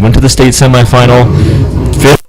went to the state semifinal. Fifth.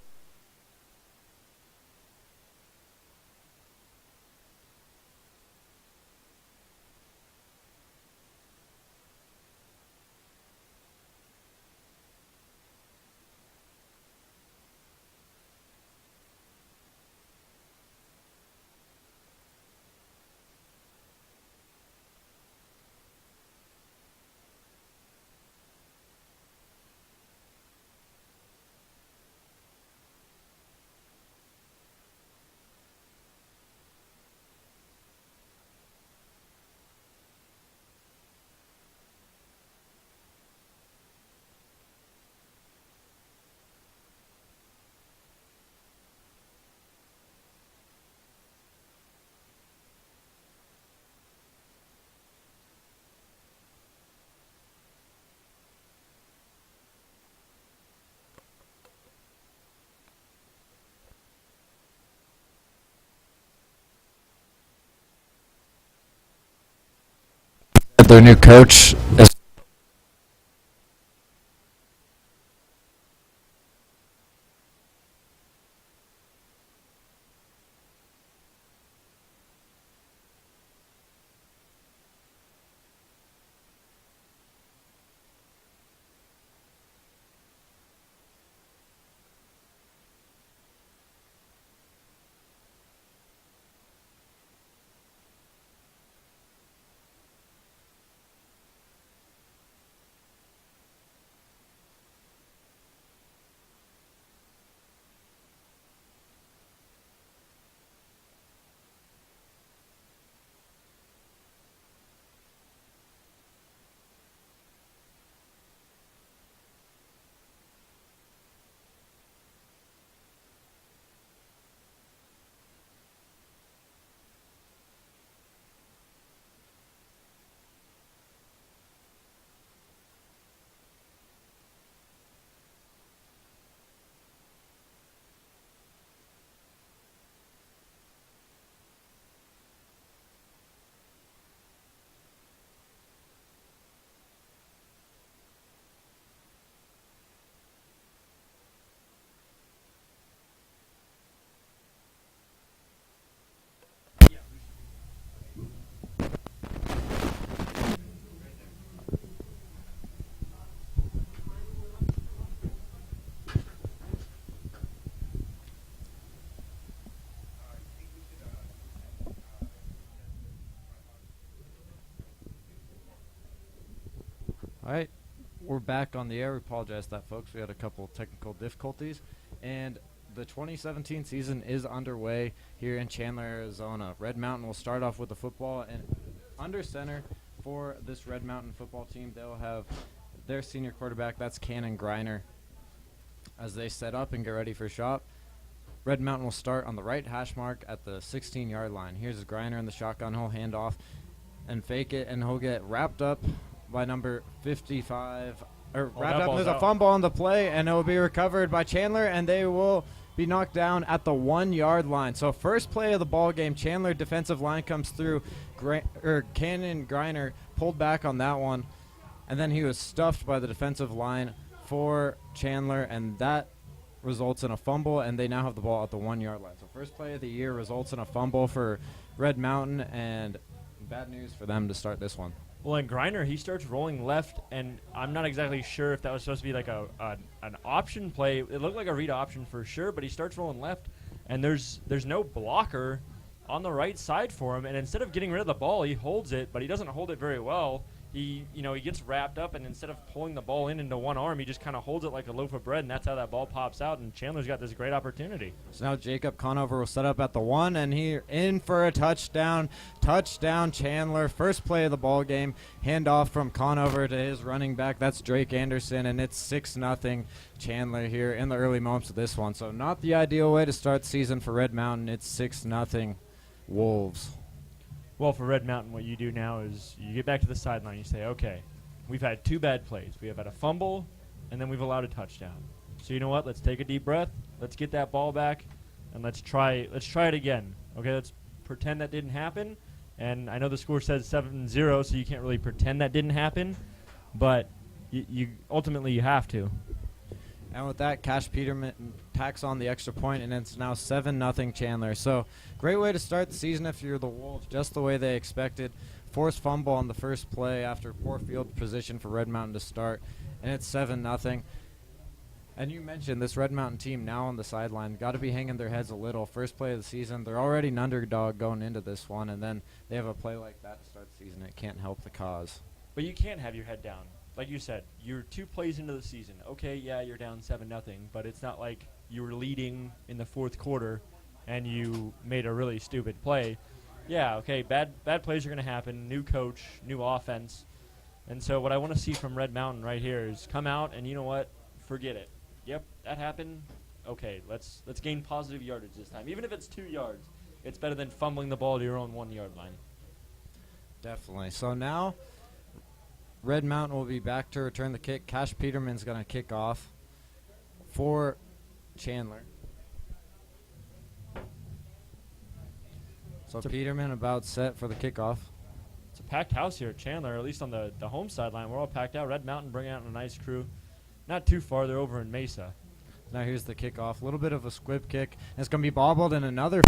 Their new coach. All right, we're back on the air. We apologize for that, folks. We had a couple of technical difficulties, and the 2017 season is underway here in Chandler, Arizona. Red Mountain will start off with the football, and under center for this Red Mountain football team, they'll have their senior quarterback, that's Cannon Griner, as they set up and get ready for shot. Red Mountain will start on the right hash mark at the 16-yard line. Here's Griner in the shotgun. He'll hand off and fake it, and he'll get wrapped up by number 55. Wrapped up. There's a fumble on the play, and it will be recovered by Chandler, and they will be knocked down at the 1-yard line. So first play of the ball game, Chandler defensive line comes through. Cannon Griner pulled back on that one, and then he was stuffed by the defensive line for Chandler, and that results in a fumble, and they now have the ball at the 1-yard line. So first play of the year results in a fumble for Red Mountain, and bad news for them to start this one. Well, and Griner, he starts rolling left, and I'm not exactly sure if that was supposed to be like an option play. It looked like a read option for sure, but he starts rolling left, and there's no blocker on the right side for him. And instead of getting rid of the ball, he holds it, but he doesn't hold it very well. He gets wrapped up, and instead of pulling the ball into one arm, he just kind of holds it like a loaf of bread, and that's how that ball pops out. And Chandler's got this great opportunity. So now Jacob Conover will set up at the 1, and he in for a touchdown. Touchdown, Chandler. First play of the ball game. Handoff from Conover to his running back. That's Drake Anderson, and it's 6-0 Chandler here in the early moments of this one. So not the ideal way to start the season for Red Mountain. It's 6-0 Wolves. Well, for Red Mountain, what you do now is you get back to the sideline. You say, okay, we've had 2 bad plays. We have had a fumble, and then we've allowed a touchdown. So you know what? Let's take a deep breath. Let's get that ball back, and let's try it again. Okay, let's pretend that didn't happen. And I know the score says 7-0, so you can't really pretend that didn't happen, but you ultimately you have to. And with that, Cash Peterman tacks on the extra point, and it's now 7-0 Chandler. So great way to start the season if you're the Wolves, just the way they expected. Forced fumble on the first play after poor field position for Red Mountain to start, and it's 7-0. And you mentioned this Red Mountain team now on the sideline. Got to be hanging their heads a little. First play of the season. They're already an underdog going into this one, and then they have a play like that to start the season. It can't help the cause. But you can't have your head down. Like you said, you're 2 plays into the season. Okay, yeah, you're down 7-0, but it's not like you were leading in the fourth quarter and you made a really stupid play. Yeah, okay, bad plays are going to happen. New coach, new offense. And so what I want to see from Red Mountain right here is come out and you know what? Forget it. Yep, that happened. Okay, let's gain positive yardage this time. Even if it's 2 yards, it's better than fumbling the ball to your own 1-yard line. Definitely. So now Red Mountain will be back to return the kick. Cash Peterman's going to kick off for Chandler. So Peterman about set for the kickoff. It's a packed house here at Chandler, at least on the home sideline. We're all packed out. Red Mountain bringing out a nice crew. Not too far. They're over in Mesa. Now here's the kickoff. A little bit of a squib kick. And it's going to be bobbled in another.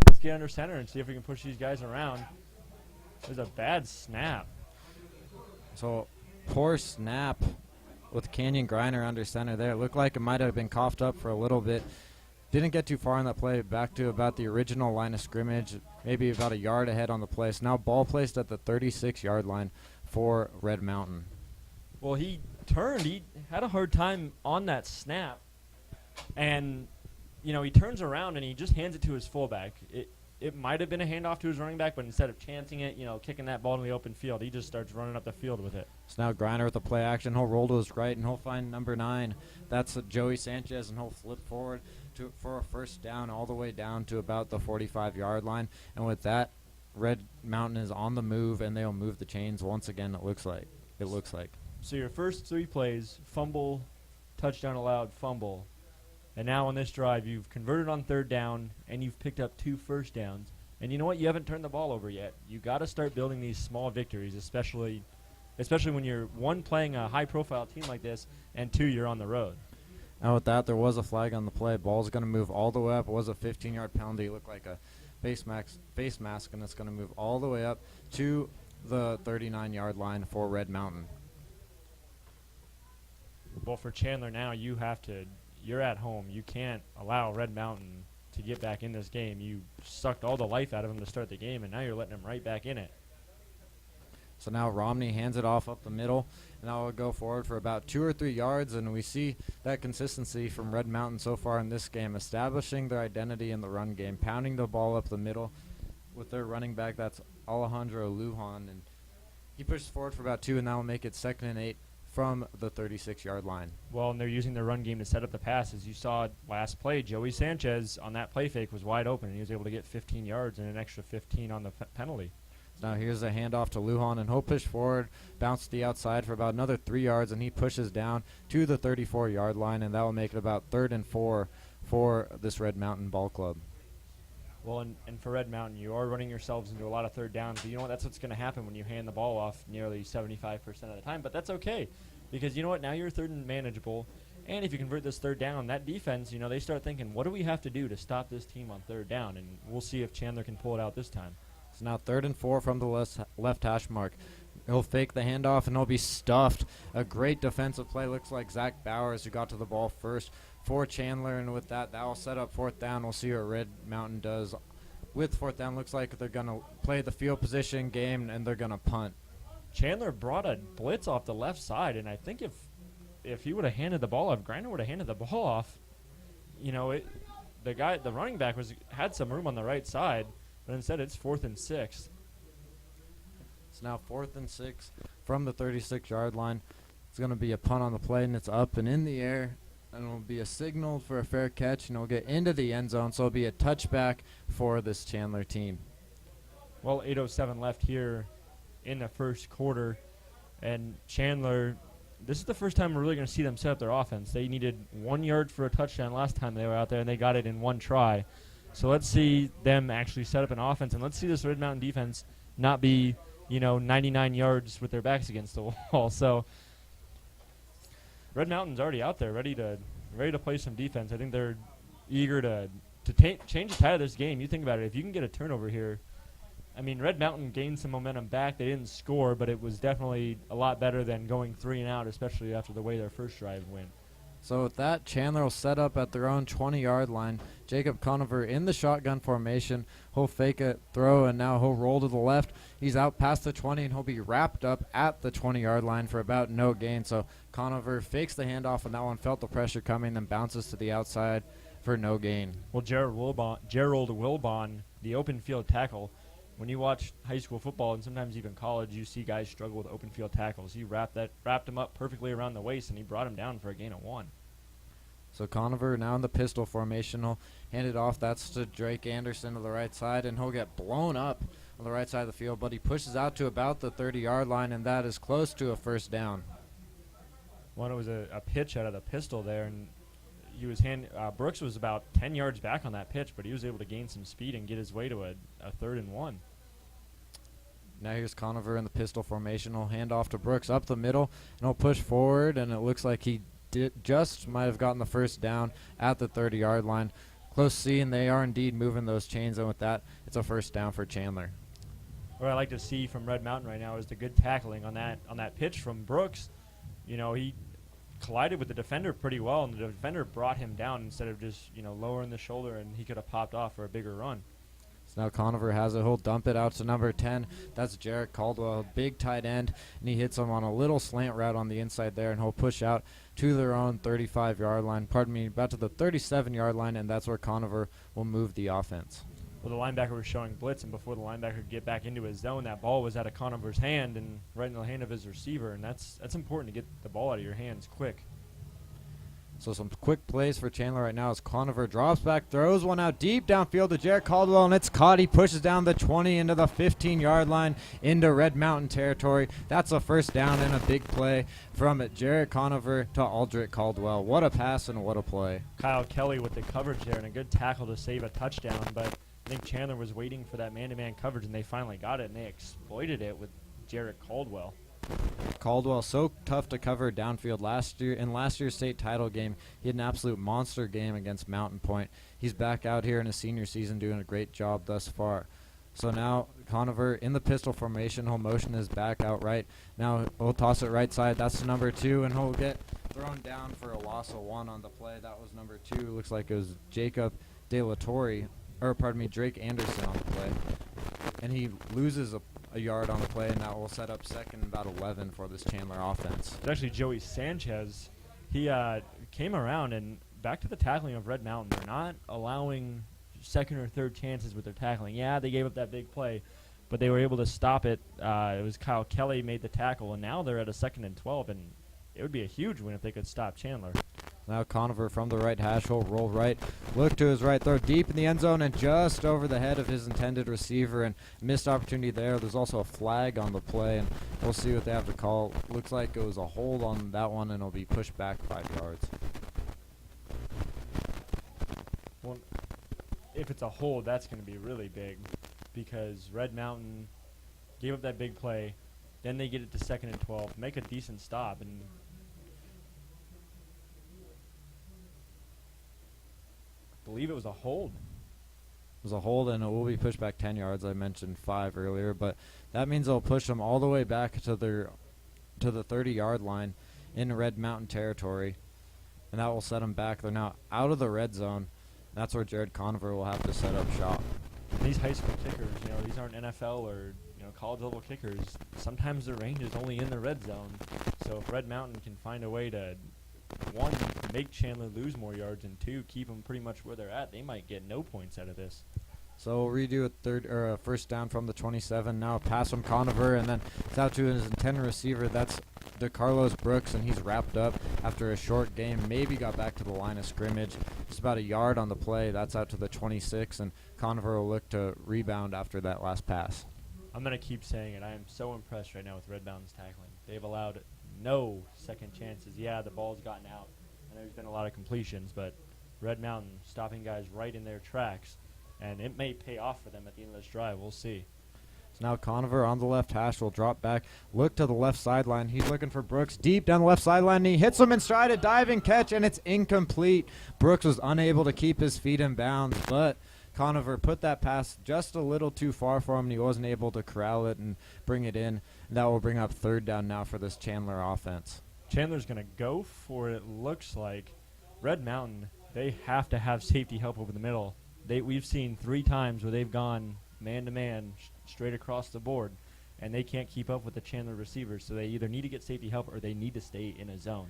Let's get under center and see if we can push these guys around. There's a bad snap. So poor snap with Canyon Griner under center there. It looked like it might have been coughed up for a little bit. Didn't get too far on that play. Back to about the original line of scrimmage, maybe about a yard ahead on the play. So now ball placed at the 36-yard line for Red Mountain. Well, he turned. He had a hard time on that snap. And, you know, he turns around and he just hands it to his fullback. It might have been a handoff to his running back, but instead of chancing it, you know, kicking that ball in the open field, he just starts running up the field with it. So now Griner with the play action. He'll roll to his right, and he'll find number 9. That's Joey Sanchez, and he'll flip forward for a first down all the way down to about the 45-yard line. And with that, Red Mountain is on the move, and they'll move the chains once again, it looks like. So your first 3 plays, fumble, touchdown allowed, fumble. And now on this drive, you've converted on 3rd down, and you've picked up 2 first downs. And you know what? You haven't turned the ball over yet. You got to start building these small victories, especially when you're, 1, playing a high-profile team like this, and 2, you're on the road. Now with that, there was a flag on the play. Ball's going to move all the way up. It was a 15-yard penalty. It looked like a face mask, and it's going to move all the way up to the 39-yard line for Red Mountain. Well, for Chandler now, you're at home. You can't allow Red Mountain to get back in this game. You sucked all the life out of him to start the game, and now you're letting him right back in it. So now Romney hands it off up the middle, and now we'll go forward for about 2 or 3 yards, and we see that consistency from Red Mountain so far in this game, establishing their identity in the run game, pounding the ball up the middle with their running back that's Alejandro Lujan, and he pushes forward for about 2, and that will make it 2nd and 8 from the 36-yard line. Well, and they're using their run game to set up the pass. As you saw last play, Joey Sanchez on that play fake was wide open, and he was able to get 15 yards and an extra 15 on the penalty. Now here's a handoff to Lujan, and he'll push forward, bounce to the outside for about another 3 yards, and he pushes down to the 34-yard line, and that will make it about 3rd and 4 for this Red Mountain Ball Club. Well, and for Red Mountain, you are running yourselves into a lot of third downs. But you know what? That's what's going to happen when you hand the ball off nearly 75% of the time. But that's okay, because you know what? Now you're 3rd and manageable. And if you convert this 3rd down, that defense, you know, they start thinking, what do we have to do to stop this team on 3rd down? And we'll see if Chandler can pull it out this time. It's now 3rd and 4 from the left hash mark. He'll fake the handoff, and he'll be stuffed. A great defensive play. Looks like Zach Bowers, who got to the ball first for Chandler. And with that, that will set up 4th down. We'll see what Red Mountain does with 4th down. Looks like they're going to play the field position game, and they're going to punt. Chandler brought a blitz off the left side, and I think if he would have handed the ball off, Griner would have handed the ball off. You know, the running back had some room on the right side, but instead it's 4th and 6. It's now 4th and 6 from the 36-yard line. It's going to be a punt on the play, and it's up and in the air, and it'll be a signal for a fair catch, and it'll get into the end zone, so it'll be a touchback for this Chandler team. Well, 8:07 left here in the first quarter, and Chandler, this is the first time we're really going to see them set up their offense. They needed 1 yard for a touchdown last time they were out there, and they got it in one try. So let's see them actually set up an offense, and let's see this Red Mountain defense not be, 99 yards with their backs against the wall. So Red Mountain's already out there, ready to play some defense. I think they're eager to change the tide of this game. You think about it. If you can get a turnover here, I mean, Red Mountain gained some momentum back. They didn't score, but it was definitely a lot better than going 3 and out, especially after the way their first drive went. So with that, Chandler will set up at their own 20-yard line. Jacob Conover in the shotgun formation. He'll fake a throw, and now he'll roll to the left. He's out past the 20, and he'll be wrapped up at the 20-yard line for about no gain. So Conover fakes the handoff, and that one felt the pressure coming, then bounces to the outside for no gain. Well, Gerald Wilbon, the open field tackle, when you watch high school football and sometimes even college, you see guys struggle with open field tackles. He wrapped him up perfectly around the waist, and he brought him down for a gain of 1. So Conover now in the pistol formation. He'll hand it off. That's to Drake Anderson to the right side, and he'll get blown up on the right side of the field, but he pushes out to about the 30-yard line, and that is close to a 1st down. Well, it was a pitch out of the pistol there, and Brooks was about 10 yards back on that pitch, but he was able to gain some speed and get his way to a 3rd and 1. Now here's Conover in the pistol formation. He'll hand off to Brooks up the middle, and he'll push forward, and it looks like he just might have gotten the 1st down at the 30-yard line. Close see, and they are indeed moving those chains, and with that, it's a 1st down for Chandler. What I like to see from Red Mountain right now is the good tackling on that pitch from Brooks. He collided with the defender pretty well, and the defender brought him down instead of just lowering the shoulder, and he could have popped off for a bigger run. So now Conover has it. He'll dump it out to number 10. That's Jarrett Caldwell, big tight end, and he hits him on a little slant route on the inside there, and he'll push out to their own 35-yard line. About to the 37-yard line, and that's where Conover will move the offense. Well, the linebacker was showing blitz, and before the linebacker could get back into his zone, that ball was out of Conover's hand and right in the hand of his receiver, and that's important to get the ball out of your hands quick. So some quick plays for Chandler right now as Conover drops back, throws one out deep downfield to Jarrett Caldwell, and it's caught. He pushes down the 20 into the 15-yard line into Red Mountain territory. That's a 1st down and a big play from Jarrett Conover to Aldrich Caldwell. What a pass and what a play. Kyle Kelly with the coverage there and a good tackle to save a touchdown, but I think Chandler was waiting for that man-to-man coverage, and they finally got it, and they exploited it with Jarrett Caldwell. Caldwell so tough to cover downfield last year. In last year's state title game, he had an absolute monster game against Mountain Point. He's back out here in his senior season doing a great job thus far. So now Conover in the pistol formation. He'll motion his back out right. Now he'll toss it right side. That's to number 2, and he'll get thrown down for a loss of 1 on the play. That was number 2. Looks like it was Drake Anderson on the play. And he loses a yard on the play, and that will set up 2nd and about 11 for this Chandler offense. It's actually Joey Sanchez. He came around, and back to the tackling of Red Mountain. They're not allowing 2nd or 3rd chances with their tackling. Yeah, they gave up that big play, but they were able to stop it. It was Kyle Kelly made the tackle, and now they're at a 2nd and 12, and it would be a huge win if they could stop Chandler. Now Conover from the right hash will roll right, look to his right, throw deep in the end zone and just over the head of his intended receiver, and missed opportunity there. There's also a flag on the play, and we'll see what they have to call. Looks like it was a hold on that one, and it'll be pushed back 5 yards. Well, if it's a hold, that's going to be really big because Red Mountain gave up that big play. Then they get it to 2nd and 12, make a decent stop, and I believe it was a hold. It was a hold, and it will be pushed back 10 yards. I mentioned 5 earlier, but that means they'll push them all the way back to the 30-yard line in Red Mountain territory, and that will set them back. They're now out of the red zone. That's where Jared Conover will have to set up shop. These high school kickers, these aren't NFL or college level kickers. Sometimes their range is only in the red zone. So if Red Mountain can find a way to, 1, make Chandler lose more yards, and 2, keep them pretty much where they're at, they might get no points out of this. So we'll redo a first down from the 27. Now a pass from Conover, and then it's out to his intended receiver. That's DeCarlos Brooks, and he's wrapped up after a short game. Maybe got back to the line of scrimmage. Just about a yard on the play. That's out to the 26, and Conover will look to rebound after that last pass. I'm going to keep saying it. I am so impressed right now with Red Mountain's tackling. They've allowed no second chances. Yeah, the ball's gotten out, and there's been a lot of completions, but Red Mountain stopping guys right in their tracks, and it may pay off for them at the end of this drive. We'll see. So now Conover on the left hash will drop back, look to the left sideline. He's looking for Brooks deep down the left sideline, and he hits him in stride, a diving catch, and it's incomplete. Brooks was unable to keep his feet in bounds, but Conover put that pass just a little too far for him, and he wasn't able to corral it and bring it in. And that will bring up 3rd down now for this Chandler offense. Chandler's going to go for it, looks like. Red Mountain, they have to have safety help over the middle. We've seen 3 times where they've gone man-to-man straight across the board, and they can't keep up with the Chandler receivers, so they either need to get safety help or they need to stay in a zone.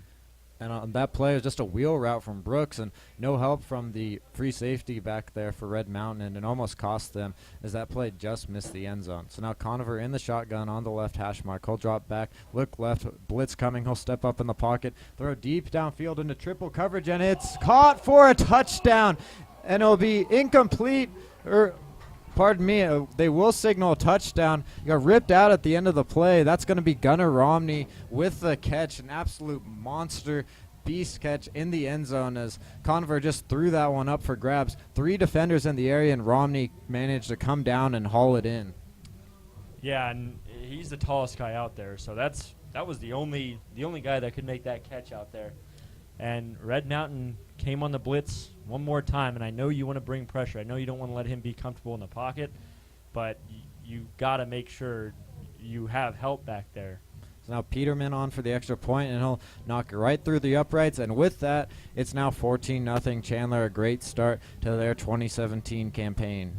And on that play was just a wheel route from Brooks, and no help from the free safety back there for Red Mountain, and it almost cost them as that play just missed the end zone. So now Conover in the shotgun on the left hash mark. He'll drop back, look left, blitz coming. He'll step up in the pocket, throw deep downfield into triple coverage, and it's caught for a touchdown. And it'll be incomplete, pardon me, they will signal a touchdown. He got ripped out at the end of the play. That's going to be Gunnar Romney with the catch, an absolute monster beast catch in the end zone as Conover just threw that one up for grabs. 3 defenders in the area, and Romney managed to come down and haul it in. Yeah, and he's the tallest guy out there, so that was the only guy that could make that catch out there. And Red Mountain came on the blitz one more time, and I know you want to bring pressure. I know you don't want to let him be comfortable in the pocket, but you got to make sure you have help back there. So now Peterman on for the extra point, and he'll knock it right through the uprights, and with that, it's now 14-0 Chandler. A great start to their 2017 campaign.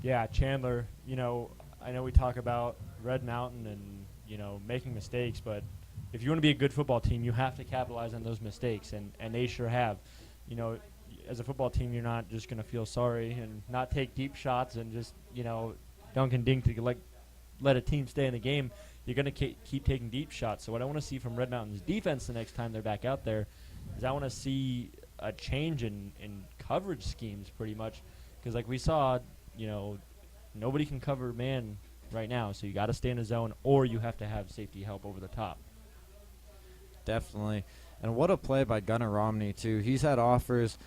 Yeah, Chandler, I know we talk about Red Mountain and, making mistakes, but if you want to be a good football team, you have to capitalize on those mistakes, and they sure have. As a football team, you're not just going to feel sorry and not take deep shots and just, dunk and dink to let a team stay in the game. You're going to keep taking deep shots. So what I want to see from Red Mountain's defense the next time they're back out there is I want to see a change in coverage schemes pretty much, because like we saw, nobody can cover man right now, so you got to stay in a zone or you have to have safety help over the top. Definitely. And what a play by Gunnar Romney, too. He's had offers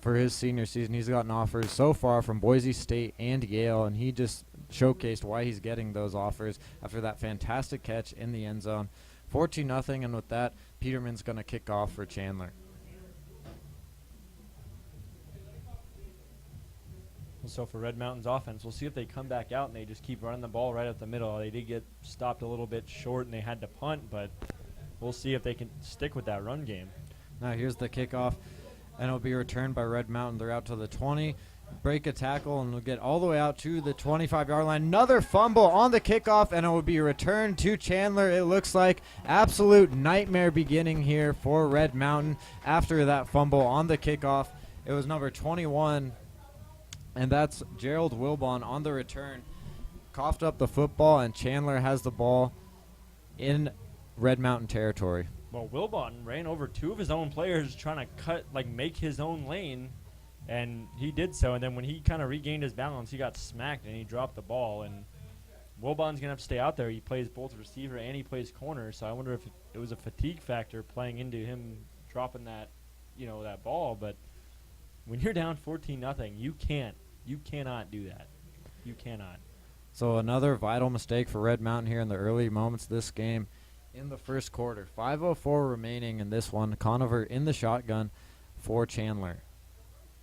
for his senior season. He's gotten offers so far from Boise State and Yale, and he just showcased why he's getting those offers after that fantastic catch in the end zone. 14-0, and with that, Peterman's going to kick off for Chandler. So for Red Mountain's offense, we'll see if they come back out and they just keep running the ball right up the middle. They did get stopped a little bit short and they had to punt, but we'll see if they can stick with that run game. Now here's the kickoff, and it'll be returned by Red Mountain. They're out to the 20, break a tackle, and we'll get all the way out to the 25-yard line. Another fumble on the kickoff, and it will be returned to Chandler. It looks like absolute nightmare beginning here for Red Mountain after that fumble on the kickoff. It was number 21, and that's Gerald Wilbon on the return. coughed up the football, and Chandler has the ball in Red Mountain territory. Well, Wilbon ran over two of his own players trying to make his own lane, and he did so. And then when he kind of regained his balance, he got smacked and he dropped the ball. And Wilbon's gonna have to stay out there. He plays both receiver and he plays corner. So I wonder if it was a fatigue factor playing into him dropping that, that ball. But when you're down 14-0, you cannot do that. You cannot. So another vital mistake for Red Mountain here in the early moments of this game in the first quarter. 5:04 remaining in this one. Conover in the shotgun for Chandler.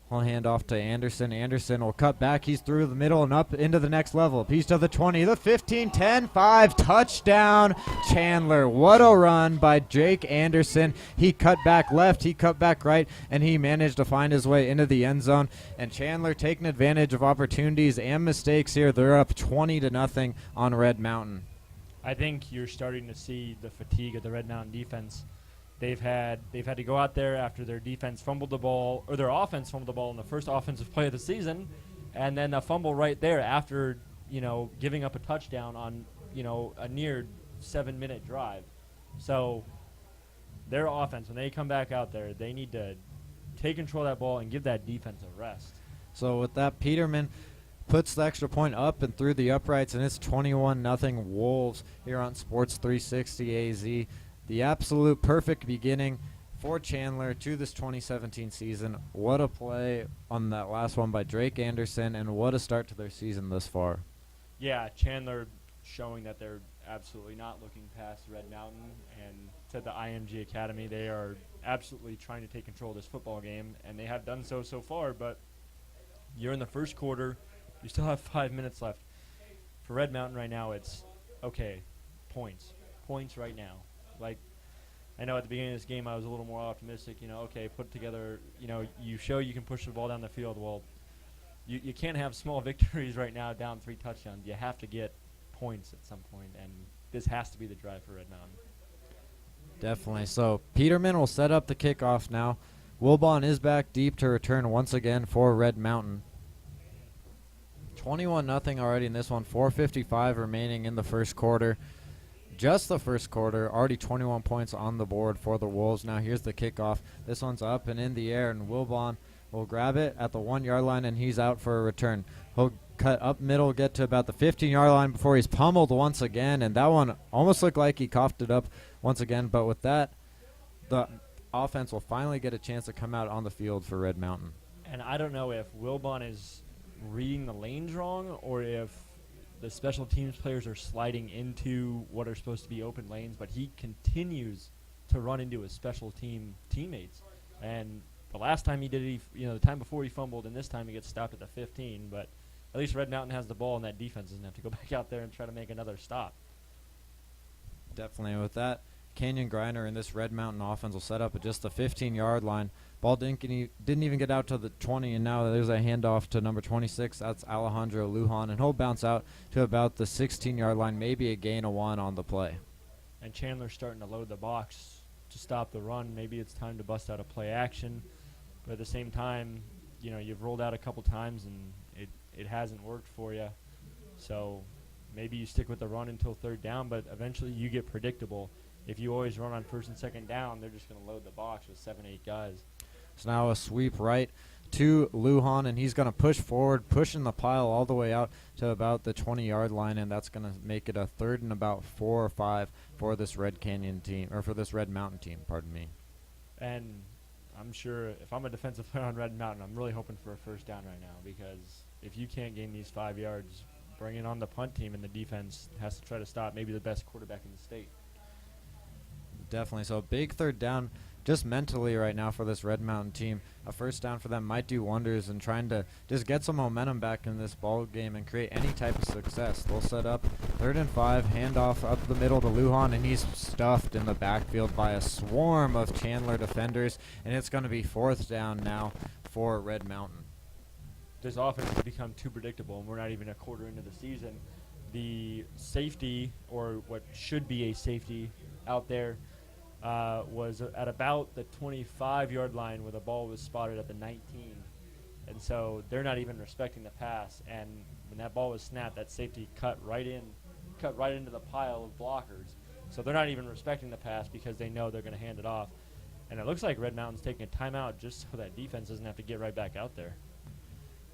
He'll hand off to Anderson. Anderson will cut back. He's through the middle and up into the next level. Piece to the 20, the 15, 10, 5. Touchdown, Chandler. What a run by Jake Anderson. He cut back left, he cut back right, and he managed to find his way into the end zone. And Chandler taking advantage of opportunities and mistakes here. They're up 20-0 on Red Mountain. I think you're starting to see the fatigue of the Red Mountain defense. They've had to go out there after their defense fumbled the ball, or their offense fumbled the ball in the first offensive play of the season, and then a fumble right there after, giving up a touchdown on, a near 7-minute drive. So their offense, when they come back out there, they need to take control of that ball and give that defense a rest. So with that, Peterman puts the extra point up and through the uprights, and it's 21-0 Wolves here on Sports 360 AZ. The absolute perfect beginning for Chandler to this 2017 season. What a play on that last one by Drake Anderson, and what a start to their season thus far. Yeah, Chandler showing that they're absolutely not looking past Red Mountain, and to the IMG Academy, they are absolutely trying to take control of this football game, and they have done so far, but you're in the first quarter. You still have 5 minutes left. For Red Mountain right now, it's, okay, points right now. Like, I know at the beginning of this game I was a little more optimistic, okay, put together, you show you can push the ball down the field. Well, you can't have small victories right now down 3 touchdowns. You have to get points at some point, and this has to be the drive for Red Mountain. Definitely. So Peterman will set up the kickoff now. Wilbon is back deep to return once again for Red Mountain. 21-0 already in this one. 4:55 remaining in the first quarter. Just the first quarter, already 21 points on the board for the Wolves. Now here's the kickoff. This one's up and in the air, and Wilbon will grab it at the 1-yard line, and he's out for a return. He'll cut up middle, get to about the 15-yard line before he's pummeled once again, and that one almost looked like he coughed it up once again. But with that, the offense will finally get a chance to come out on the field for Red Mountain. And I don't know if Wilbon is reading the lanes wrong or if the special teams players are sliding into what are supposed to be open lanes, but he continues to run into his special team teammates. And the last time he did it, the time before he fumbled, and this time he gets stopped at the 15. But at least Red Mountain has the ball, and that defense doesn't have to go back out there and try to make another stop. Definitely. With that, Canyon Griner in this Red Mountain offense will set up at just the 15-yard line. Ball didn't even get out to the 20, and now there's a handoff to number 26. That's Alejandro Lujan, and he'll bounce out to about the 16-yard line, maybe a gain of 1 on the play. And Chandler's starting to load the box to stop the run. Maybe it's time to bust out a play action. But at the same time, you've rolled out a couple times, and it hasn't worked for you. So maybe you stick with the run until third down, but eventually you get predictable. If you always run on first and second down, they're just going to load the box with 7-8 guys. So now a sweep right to Lujan, and he's going to push forward, pushing the pile all the way out to about the 20-yard line, and that's going to make it a 3rd and about 4 or 5 for this Red Canyon team, or for this Red Mountain team, pardon me. And I'm sure if I'm a defensive player on Red Mountain, I'm really hoping for a first down right now, because if you can't gain these 5 yards, bring it on the punt team, and the defense has to try to stop maybe the best quarterback in the state. Definitely. So a big 3rd down just mentally right now for this Red Mountain team. A first down for them might do wonders in trying to just get some momentum back in this ball game and create any type of success. They'll set up 3rd and 5, handoff up the middle to Lujan, and he's stuffed in the backfield by a swarm of Chandler defenders, and it's going to be 4th down now for Red Mountain. This offense has become too predictable, and we're not even a quarter into the season. The safety, or what should be a safety out there, was at about the 25-yard line where the ball was spotted at the 19. And so they're not even respecting the pass. And when that ball was snapped, that safety cut right into the pile of blockers. So they're not even respecting the pass because they know they're going to hand it off. And it looks like Red Mountain's taking a timeout just so that defense doesn't have to get right back out there.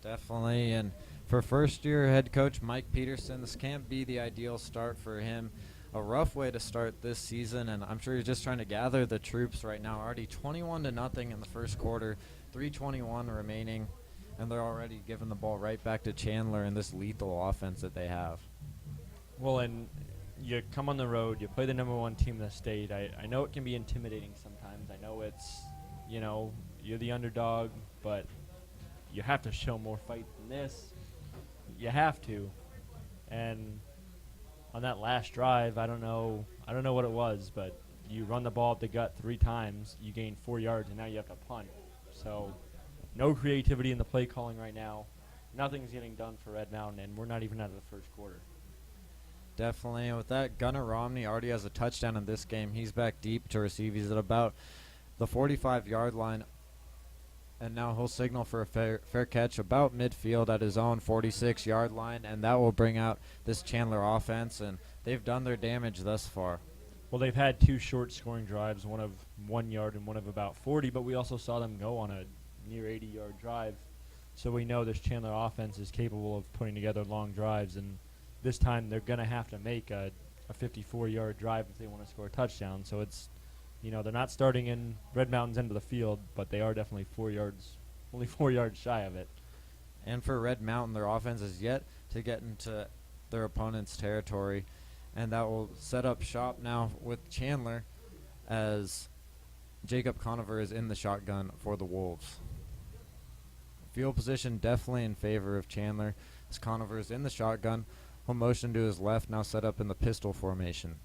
Definitely, and for first-year head coach Mike Peterson, this can't be the ideal start for him. A rough way to start this season, and I'm sure he's just trying to gather the troops right now. Already 21-0 in the first quarter, 3:21 remaining, and they're already giving the ball right back to Chandler in this lethal offense that they have. Well, and you come on the road, you play the #1 team in the state. I know it can be intimidating sometimes. I know it's, you're the underdog, but you have to show more fight than this. You have to. And on that last drive, I don't know what it was, but you run the ball up the gut 3 times, you gain 4 yards, and now you have to punt. So no creativity in the play calling right now. Nothing's getting done for Red Mountain, and we're not even out of the first quarter. Definitely, and with that, Gunnar Romney already has a touchdown in this game. He's back deep to receive. He's at about the 45-yard line. And now he'll signal for a fair catch about midfield at his own 46-yard line, and that will bring out this Chandler offense, and they've done their damage thus far. Well, they've had 2 short scoring drives, one of 1 yard and one of about 40, but we also saw them go on a near 80-yard drive. So we know this Chandler offense is capable of putting together long drives, and this time they're going to have to make a 54-yard drive if they want to score a touchdown. So it's, they're not starting in Red Mountain's end of the field, but they are definitely only 4 yards shy of it. And for Red Mountain, their offense is yet to get into their opponent's territory, and that will set up shop now with Chandler as Jacob Conover is in the shotgun for the Wolves. Field position definitely in favor of Chandler as Conover is in the shotgun. He'll motion to his left, now set up in the pistol formation.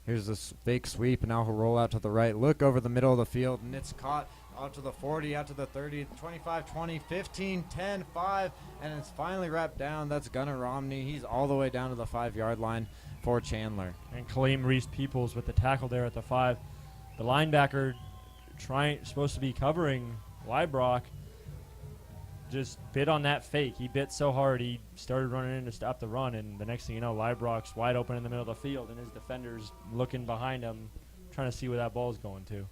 Here's this fake sweep, and now he'll roll out to the right, look over the middle of the field, and it's caught out to the 40, out to the 30, 25, 20, 15, 10, 5, and it's finally wrapped down. That's Gunnar Romney. He's all the way down to the 5-yard line for Chandler. And Kaleem Reese-Peoples with the tackle there at the 5. The linebacker supposed to be covering Librock just bit on that fake. He bit so hard he started running in to stop the run, and the next thing you know, Librock's wide open in the middle of the field, and his defender's looking behind him, trying to see where that ball's going to.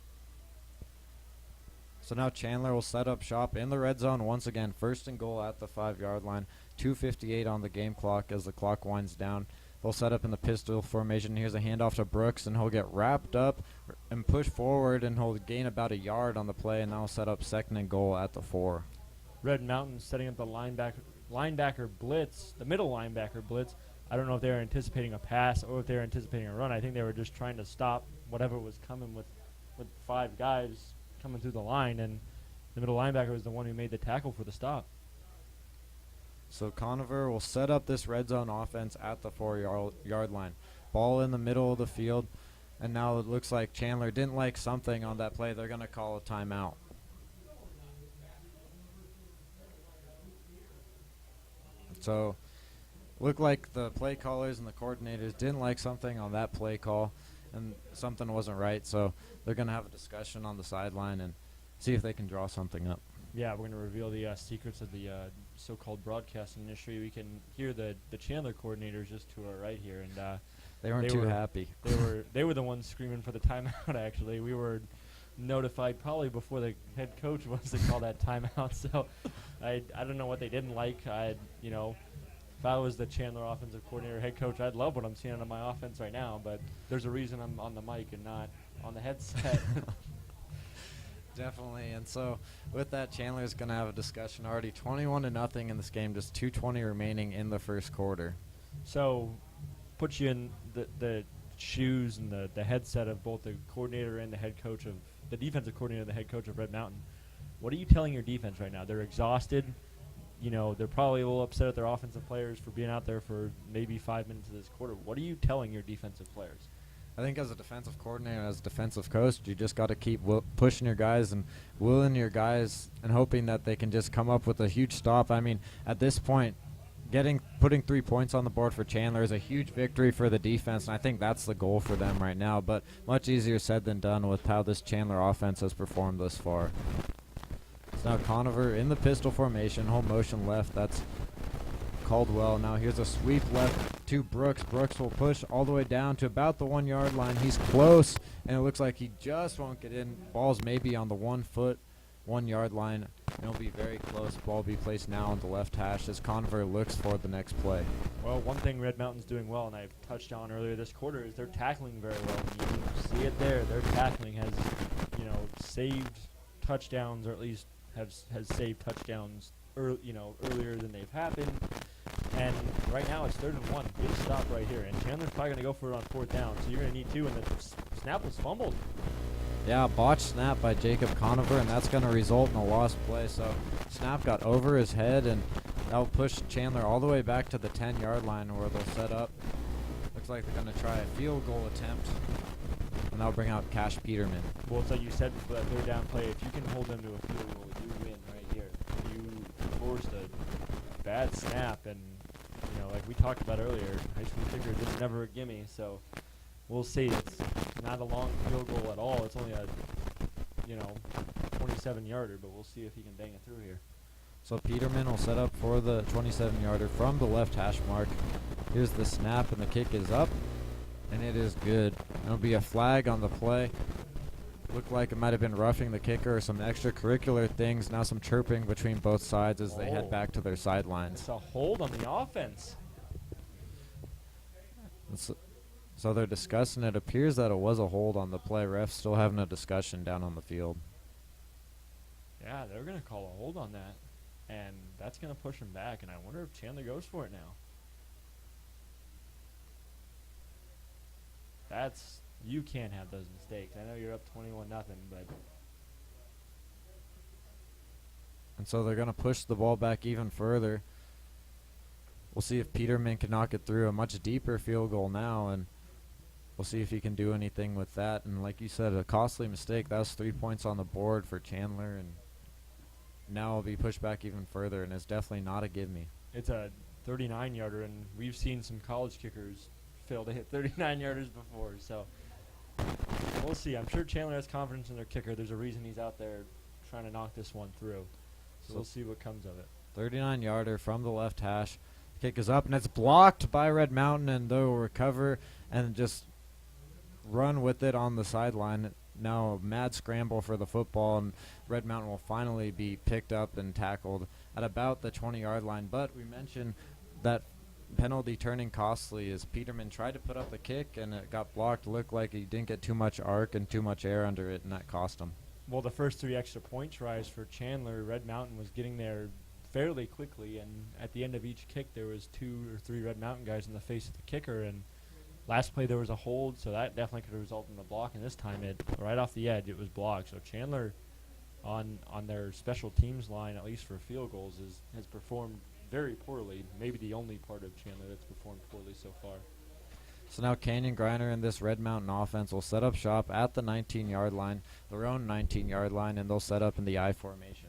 So now Chandler will set up shop in the red zone once again. 1st and goal at the 5-yard line. 2:58 on the game clock as the clock winds down. They'll set up in the pistol formation. Here's a handoff to Brooks, and he'll get wrapped up and push forward, and he'll gain about a yard on the play, and that'll set up 2nd and goal at the 4. Red Mountain setting up the linebacker blitz, the middle linebacker blitz. I don't know if they were anticipating a pass or if they were anticipating a run. I think they were just trying to stop whatever was coming with 5 guys coming through the line, and the middle linebacker was the one who made the tackle for the stop. So Conover will set up this red zone offense at the 4-yard line. Ball in the middle of the field, and now it looks like Chandler didn't like something on that play. They're going to call a timeout. So looked like the play callers and the coordinators didn't like something on that play call, and something wasn't right. So they're going to have a discussion on the sideline and see if they can draw something up. Yeah, we're going to reveal the secrets of the so-called broadcasting industry. We can hear the Chandler coordinators just to our right here, and they weren't too happy. They were the ones screaming for the timeout. Actually, we were notified probably before the head coach was to call that timeout. So I don't know what they didn't like. If I was the Chandler offensive coordinator, head coach, I'd love what I'm seeing on my offense right now. But there's a reason I'm on the mic and not on the headset. Definitely, and so with that, Chandler's going to have a discussion. Already 21-0 in this game, just 2:20 remaining in the first quarter. So put you in the shoes and the headset of both the coordinator and the head coach of the defensive coordinator and the head coach of Red Mountain. What are you telling your defense right now? They're exhausted. They're probably a little upset at their offensive players for being out there for maybe 5 minutes of this quarter. What are you telling your defensive players? I think as a defensive coordinator, as a defensive coach, you just got to keep pushing your guys and willing your guys and hoping that they can just come up with a huge stop. I mean, at this point, putting 3 points on the board for Chandler is a huge victory for the defense, and I think that's the goal for them right now. But much easier said than done with how this Chandler offense has performed thus far. So now Conover in the pistol formation, home motion left. That's Caldwell. Now here's a sweep left to Brooks. Brooks will push all the way down to about the 1 yard line. He's close, and it looks like he just won't get in. Ball's maybe on the 1 foot, 1 yard line. It'll be very close. Ball will be placed now on the left hash as Conover looks for the next play. Well, one thing Red Mountain's doing well, and I touched on earlier this quarter, is they're tackling very well. And you can see it there. Their tackling has, saved touchdowns, or at least has saved touchdowns earlier than they've happened. And right now it's 3rd and 1. Get a stop right here. And Chandler's probably going to go for it on 4th down, so you're going to need 2, and the snap was fumbled. Yeah, botched snap by Jacob Conover, and that's going to result in a lost play. So snap got over his head, and that'll push Chandler all the way back to the 10-yard line where they'll set up. Looks like they're going to try a field goal attempt, and that'll bring out Cash Peterman. Well, it's like you said before that 3rd down play, if you can hold them to a field goal, you win right here. You forced a bad snap, and like we talked about earlier, high school kicker is never a gimme, so we'll see. It's not a long field goal at all. It's only a 27-yarder, but we'll see if he can bang it through here. So Peterman will set up for the 27-yarder from the left hash mark. Here's the snap, and the kick is up, and it is good. There'll be a flag on the play. Looked like it might have been roughing the kicker or some extracurricular things. Now some chirping between both sides as they head back to their sidelines. It's a hold on the offense. So they're discussing. It appears that it was a hold on the play. Refs still having a discussion down on the field. Yeah, they're going to call a hold on that, and that's going to push him back, and I wonder if Chandler goes for it now. You can't have those mistakes. I know you're up 21-0, but... And so they're going to push the ball back even further. We'll see if Peterman can knock it through a much deeper field goal now, and we'll see if he can do anything with that. And like you said, a costly mistake. That was 3 points on the board for Chandler, and now it'll be pushed back even further, and it's definitely not a give-me. It's a 39-yarder, and we've seen some college kickers fail to hit 39-yarders before, so we'll see. I'm sure Chandler has confidence in their kicker. There's a reason he's out there trying to knock this one through, so we'll see what comes of it. 39-yarder from the left hash. Kick is up, and it's blocked by Red Mountain, and they'll recover and just run with it on the sideline. Now a mad scramble for the football, and Red Mountain will finally be picked up and tackled at about the 20-yard line. But we mentioned that penalty turning costly as Peterman tried to put up a kick, and it got blocked. Looked like he didn't get too much arc and too much air under it, and that cost him. Well, the first 3 extra point tries for Chandler, Red Mountain was getting there fairly quickly, and at the end of each kick there was 2 or 3 Red Mountain guys in the face of the kicker, and last play there was a hold, so that definitely could have resulted in a block, and this time right off the edge it was blocked. So Chandler on their special teams line, at least for field goals, has performed very poorly. Maybe the only part of Chandler that's performed poorly so far. So now Canyon Griner and this Red Mountain offense will set up shop at the 19-yard line, their own 19-yard line, and they'll set up in the I formation.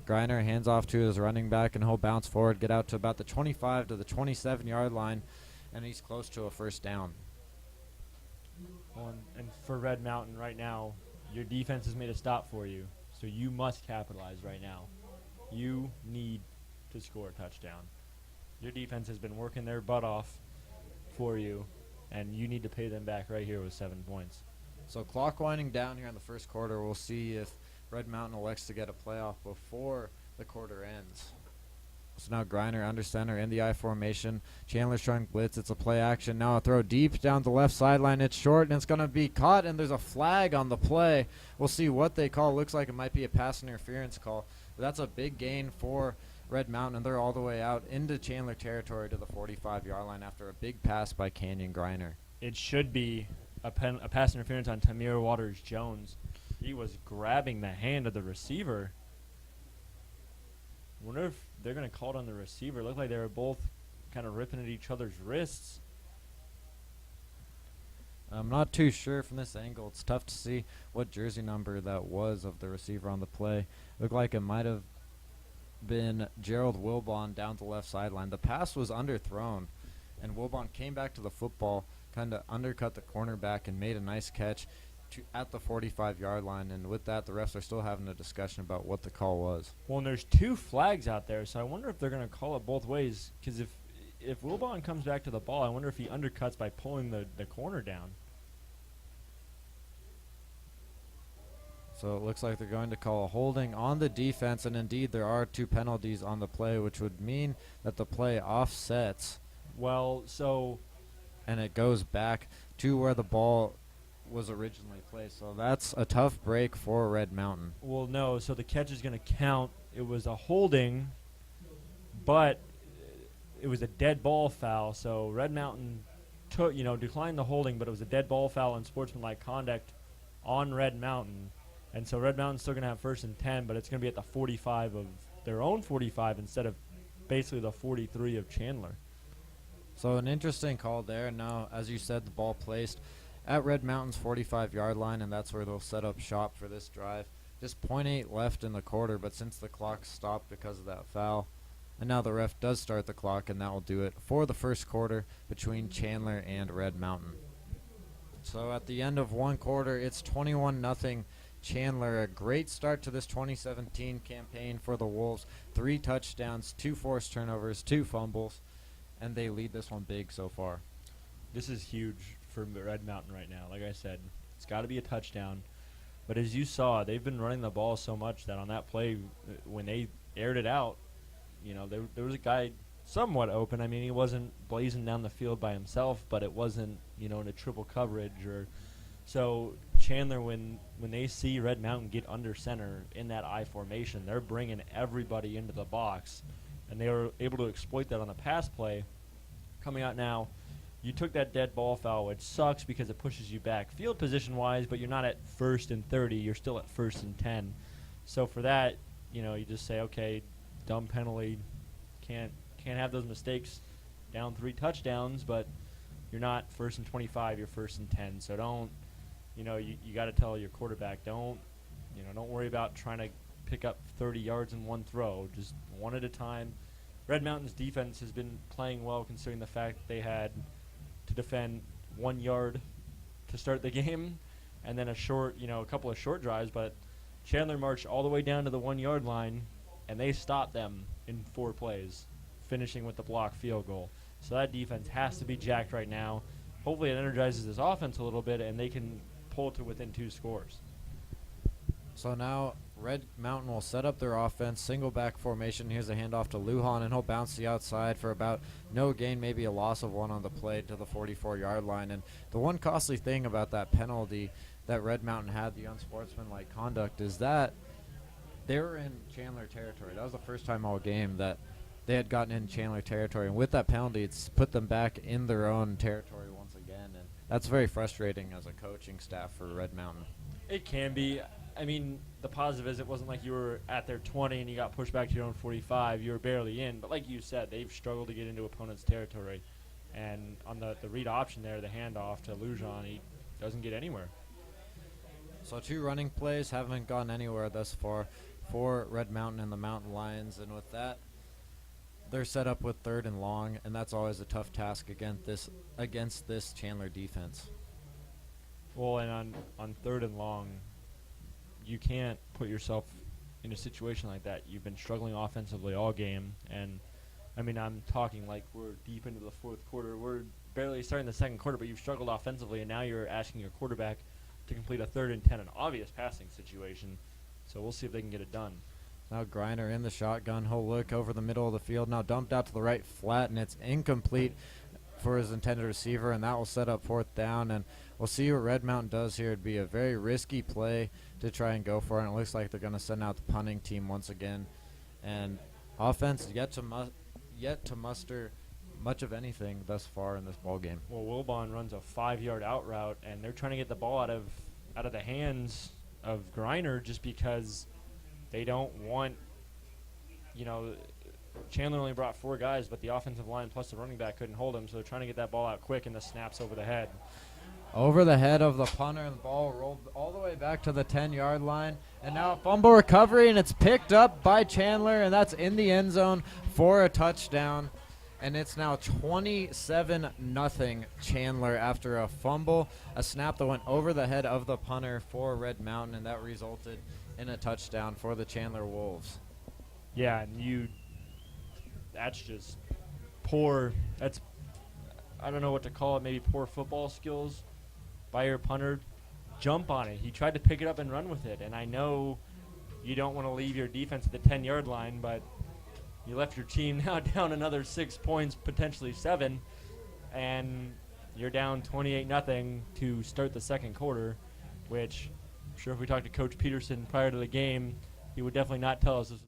Griner hands off to his running back, and he'll bounce forward, get out to about the 25 to the 27-yard line, and he's close to a first down. Well, and for Red Mountain right now, your defense has made a stop for you, so you must capitalize right now. You need to score a touchdown. Your defense has been working their butt off for you, and you need to pay them back right here with 7 points. So clock winding down here in the first quarter. We'll see if Red Mountain elects to get a playoff before the quarter ends. So now Griner under center in the I formation. Chandler's trying blitz. It's a play action. Now a throw deep down the left sideline. It's short, and it's going to be caught, and there's a flag on the play. We'll see what they call. Looks like it might be a pass interference call. But that's a big gain for Red Mountain, and they're all the way out into Chandler territory to the 45-yard line after a big pass by Canyon Griner. It should be a pass interference on Tamir Waters-Jones. He was grabbing the hand of the receiver. Wonder if they're going to call it on the receiver. It looked like they were both kind of ripping at each other's wrists. I'm not too sure from this angle. It's tough to see what jersey number that was of the receiver on the play. Looked like it might have been Gerald Wilbon down the left sideline. The pass was underthrown, and Wilbon came back to the football, kind of undercut the cornerback and made a nice catch. at the 45-yard line, and with that, the refs are still having a discussion about what the call was. Well, and there's 2 flags out there, so I wonder if they're going to call it both ways. Because if Wilbon comes back to the ball, I wonder if he undercuts by pulling the corner down. So it looks like they're going to call a holding on the defense, and indeed there are 2 penalties on the play, which would mean that the play offsets. Well, so... And it goes back to where the ball was originally placed. So that's a tough break for Red Mountain. Well, no, so the catch is going to count. It was a holding, but it was a dead ball foul. So Red Mountain declined the holding, but it was a dead ball foul and sportsmanlike conduct on Red Mountain. And so Red Mountain's still going to have 1st and 10, but it's going to be at the 45 of their own 45 instead of basically the 43 of Chandler. So an interesting call there. Now, as you said, the ball placed at Red Mountain's 45-yard line, and that's where they'll set up shop for this drive. Just .8 left in the quarter, but since the clock stopped because of that foul, and now the ref does start the clock, and that will do it for the first quarter between Chandler and Red Mountain. So at the end of one quarter, it's 21-0 Chandler. A great start to this 2017 campaign for the Wolves. 3 touchdowns, 2 forced turnovers, 2 fumbles, and they lead this one big so far. This is huge for Red Mountain right now. Like I said, it's got to be a touchdown. But as you saw, they've been running the ball so much that on that play, when they aired it out, there was a guy somewhat open. I mean, he wasn't blazing down the field by himself, but it wasn't, in a triple coverage. So Chandler, when they see Red Mountain get under center in that I formation, they're bringing everybody into the box, and they were able to exploit that on the pass play. Coming out now, you took that dead ball foul, which sucks because it pushes you back field position-wise, but you're not at 1st and 30. You're still at 1st and 10. So for that, you just say, okay, dumb penalty. Can't have those mistakes down 3 touchdowns, but you're not 1st and 25. You're 1st and 10. So don't, you got to tell your quarterback, don't worry about trying to pick up 30 yards in one throw. Just one at a time. Red Mountain's defense has been playing well considering the fact that they had to defend 1 yard to start the game and then a couple of short drives, but Chandler marched all the way down to the 1 yard line and they stopped them in 4 plays, finishing with the block field goal. So that defense has to be jacked right now. Hopefully it energizes this offense a little bit and they can pull to within 2 scores. So now Red Mountain will set up their offense, single back formation. Here's a handoff to Lujan, and he'll bounce the outside for about no gain, maybe a loss of 1 on the play to the 44-yard line. And the one costly thing about that penalty that Red Mountain had, the unsportsmanlike conduct, is that they were in Chandler territory. That was the first time all game that they had gotten in Chandler territory. And with that penalty, it's put them back in their own territory once again. And that's very frustrating as a coaching staff for Red Mountain. It can be. I mean, the positive is it wasn't like you were at their 20 and you got pushed back to your own 45. You were barely in. But like you said, they've struggled to get into opponent's territory. And on the read option there, the handoff to Lujan, he doesn't get anywhere. So 2 running plays haven't gone anywhere thus far for Red Mountain and the Mountain Lions. And with that, they're set up with 3rd and long, and that's always a tough task against this Chandler defense. Well, and on 3rd and long, you can't put yourself in a situation like that. You've been struggling offensively all game, and I mean, I'm talking like we're deep into the 4th quarter. We're barely starting the 2nd quarter, but you've struggled offensively, and now you're asking your quarterback to complete a 3rd and 10, an obvious passing situation. So we'll see if they can get it done. Now Griner in the shotgun. He'll look over the middle of the field. Now dumped out to the right flat, and it's incomplete for his intended receiver, and that will set up 4th down. And we'll see what Red Mountain does here. It'd be a very risky play to try and go for it, and it looks like they're going to send out the punting team once again. And offense yet to muster much of anything thus far in this ball game. Well, Wilbon runs a 5-yard out route, and they're trying to get the ball out of the hands of Griner just because they don't want, Chandler only brought 4 guys, but the offensive line plus the running back couldn't hold him, so they're trying to get that ball out quick, and the snap's over the head. Over the head of the punter, and the ball rolled all the way back to the 10-yard line. And now a fumble recovery, and it's picked up by Chandler, and that's in the end zone for a touchdown. And it's now 27-0 Chandler after a fumble, a snap that went over the head of the punter for Red Mountain, and that resulted in a touchdown for the Chandler Wolves. Yeah, and that's just poor. That's, I don't know what to call it, maybe poor football skills by your punter. Jump on it. He tried to pick it up and run with it, and I know you don't want to leave your defense at the 10-yard line, but you left your team now down another 6 points, potentially 7, and you're down 28-0 to start the second quarter, which I'm sure if we talked to Coach Peterson prior to the game, he would definitely not tell us this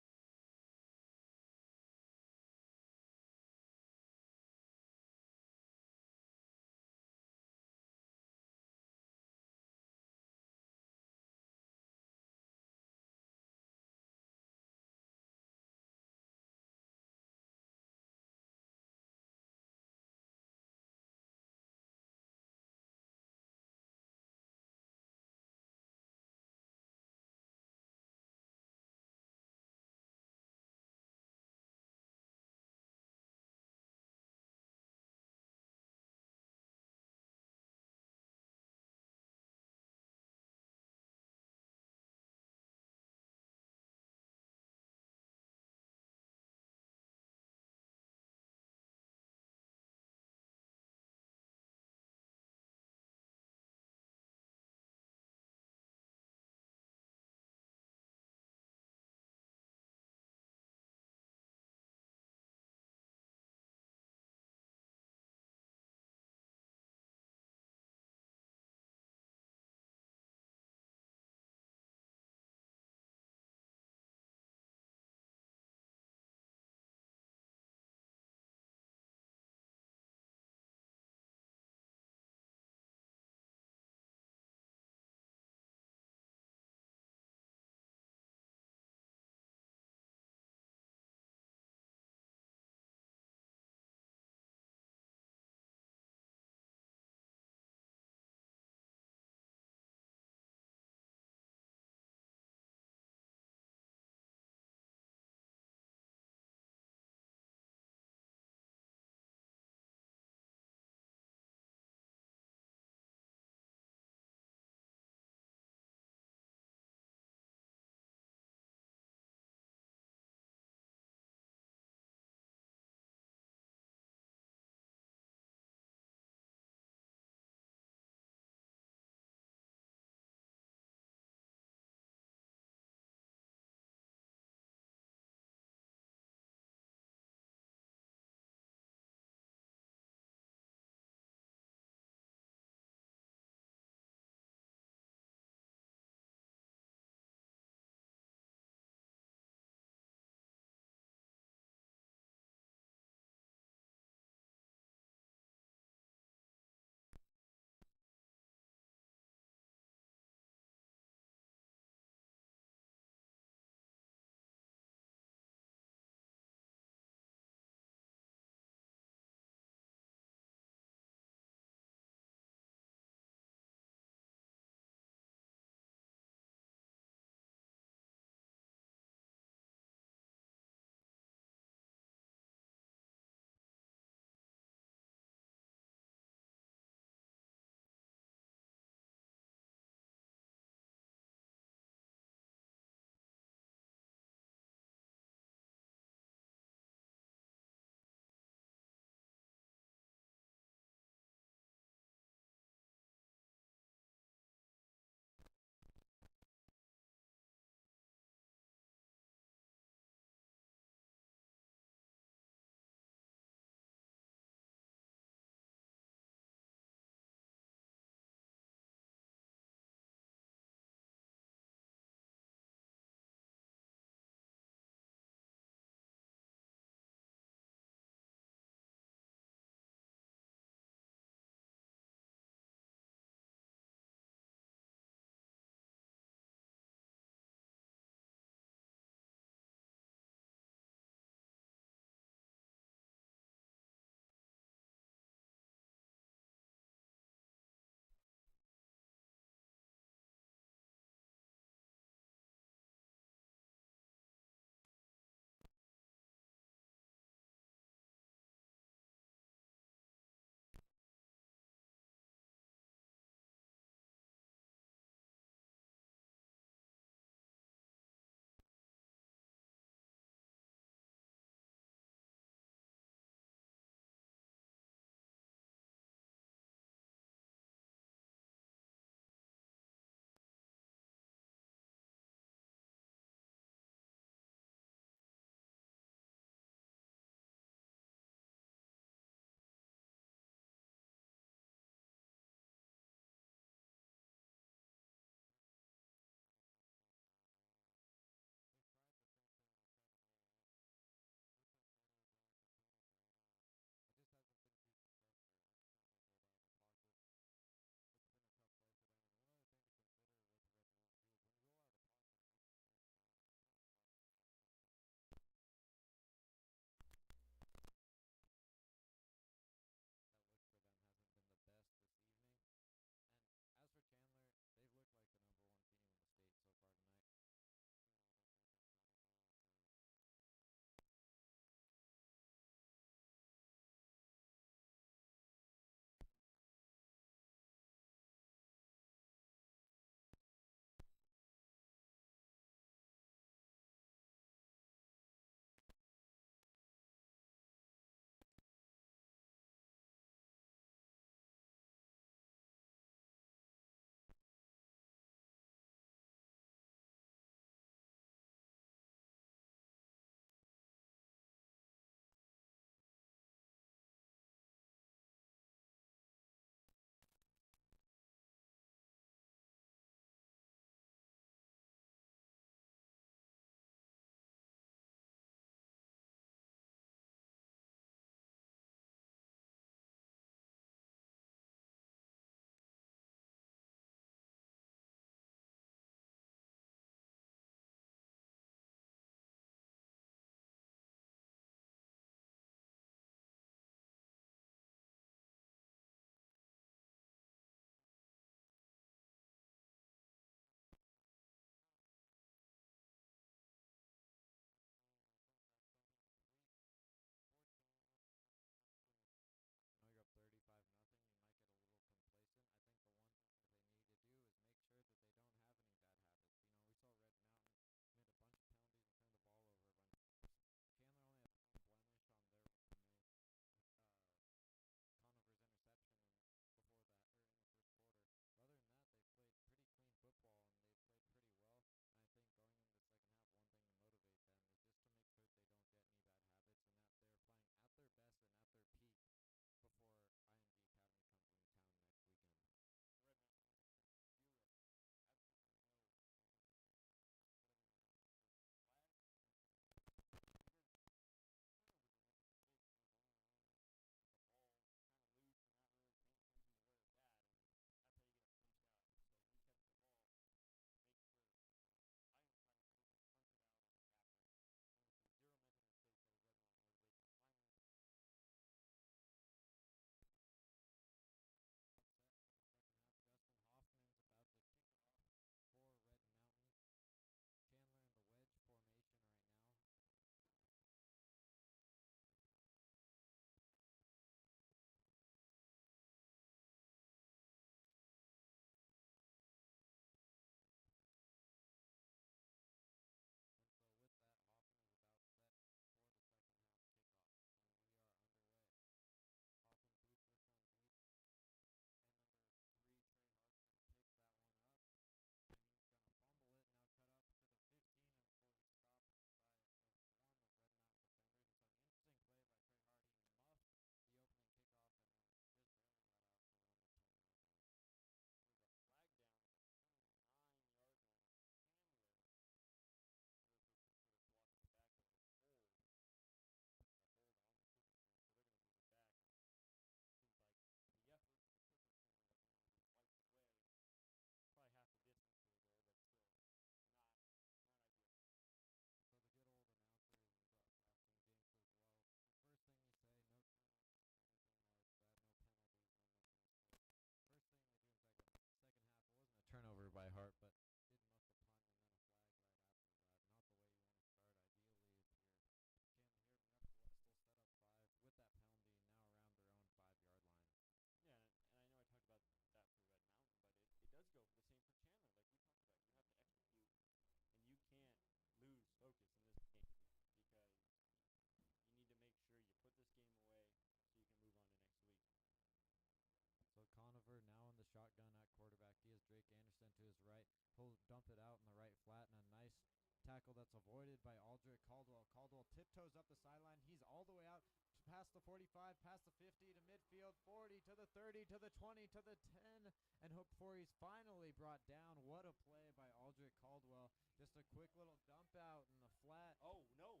Jake Anderson to his right. He'll dump it out in the right flat, and a nice tackle that's avoided by Aldrich Caldwell. Caldwell tiptoes up the sideline. He's all the way out past the 45, past the 50 to midfield, 40 to the 30 to the 20 to the 10, and before he's finally brought down. What a play by Aldrich Caldwell. Just a quick little dump out in the flat. Oh, no.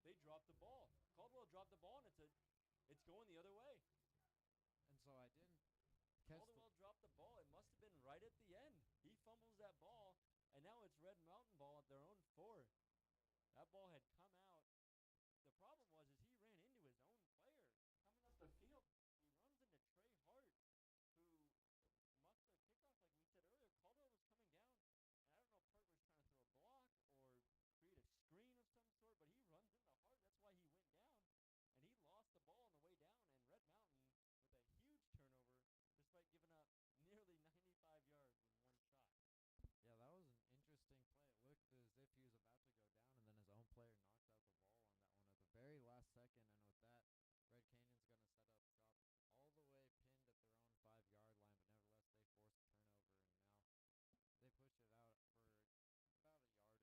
They dropped the ball. Caldwell dropped the ball, and it's going the other way. And so I didn't catch Caldwell dropped the ball. It must have been right at the end. He fumbles that ball, and now it's Red Mountain ball at their own 4. That ball had come out. The problem was he ran into his own player coming up the field. He runs into Trey Hart, who must have kicked off, like we said earlier. Caldwell was coming down, and I don't know if Hart was trying to throw a block or create a screen of some sort, but he runs into Hart. That's why he went down, and he lost the ball on the way down. And Red Mountain with a huge turnover, despite giving up nearly 95 yards in one shot. Yeah, that was an interesting play. It looked as if he was about to go down, and then his own player knocks out the ball on that one at the very last second. And with that, Red Canyon's going to set up shop all the way pinned at their own 5-yard line, but nevertheless, they force a turnover, and now they push it out for about a yard or two after that first run. And now it'll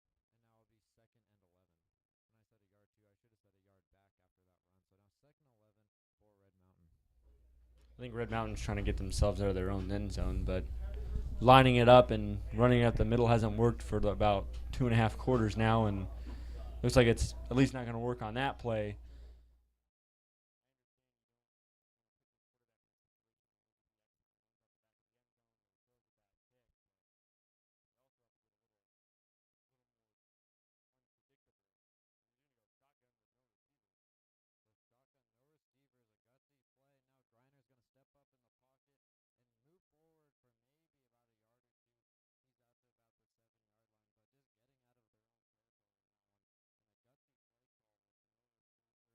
be 2nd and 11. When I said a yard two, I should have said a yard back after that run. So now 2nd and 11 for Red Mountain. I think Red Mountain's trying to get themselves out of their own end zone, but lining it up and running up the middle hasn't worked for about 2.5 quarters now, and looks like it's at least not going to work on that play. No receivers, a gutsy play. Now Griner's going to step up in the pocket and move forward for maybe about a yard or two. He's out to about the 7-yard line, but just getting out of their own territory on that one. And a gutsy play call with no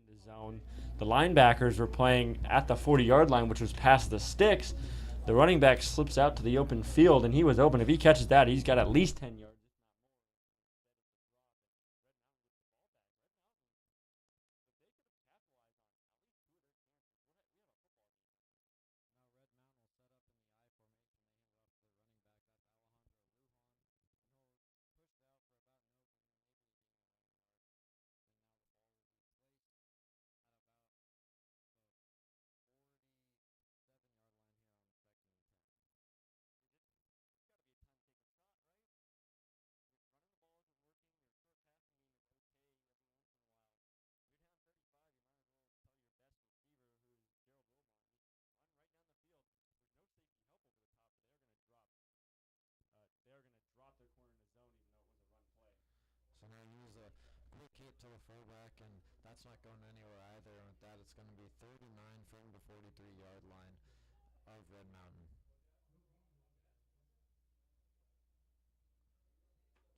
in the zone. The linebackers were playing at the 40-yard line, which was past the sticks. The running back slips out to the open field, and he was open. If he catches that, he's got at least 10 yards. They're going to drop their corner in the zone, even though it was a run play. So now use a quick hit to the fullback, and that's not going anywhere either. And with that, it's going to be 39 from the 43-yard line of Red Mountain.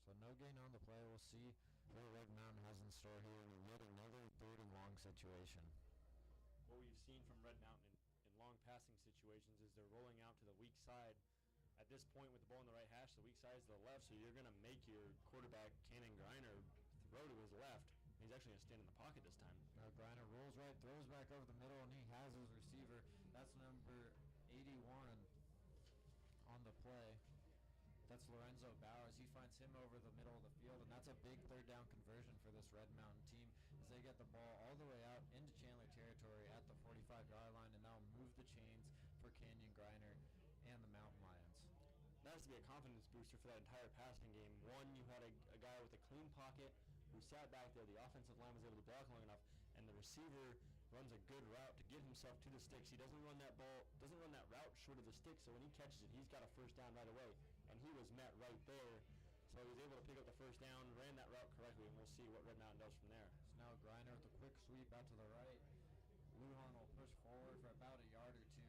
So no gain on the play. We'll see what Red Mountain has in store here in yet another 3rd and long situation. What we've seen from Red Mountain in long passing situations is they're rolling out to the weak side. At this point, with the ball in the right hash, the weak side is to the left, so you're going to make your quarterback, Cannon Griner, throw to his left. He's actually going to stand in the pocket this time. Now Griner rolls right, throws back over the middle, and he has his receiver. That's number 81 on the play. That's Lorenzo Bowers. He finds him over the middle of the field, and that's a big 3rd down conversion for this Red Mountain team as they get the ball all the way out into Chandler territory at the 45-yard line, and now move the chains for Canyon Griner and the Mountain Lions. That has to be a confidence booster for that entire passing game. One, you had a guy with a clean pocket who sat back there. The offensive line was able to block long enough, and the receiver runs a good route to get himself to the sticks. He doesn't run that route short of the sticks, so when he catches it, he's got a first down right away, and he was met right there. So he was able to pick up the first down, ran that route correctly, and we'll see what Red Mountain does from there. So now Griner with a quick sweep out to the right. Lujan will push forward for about a yard or two.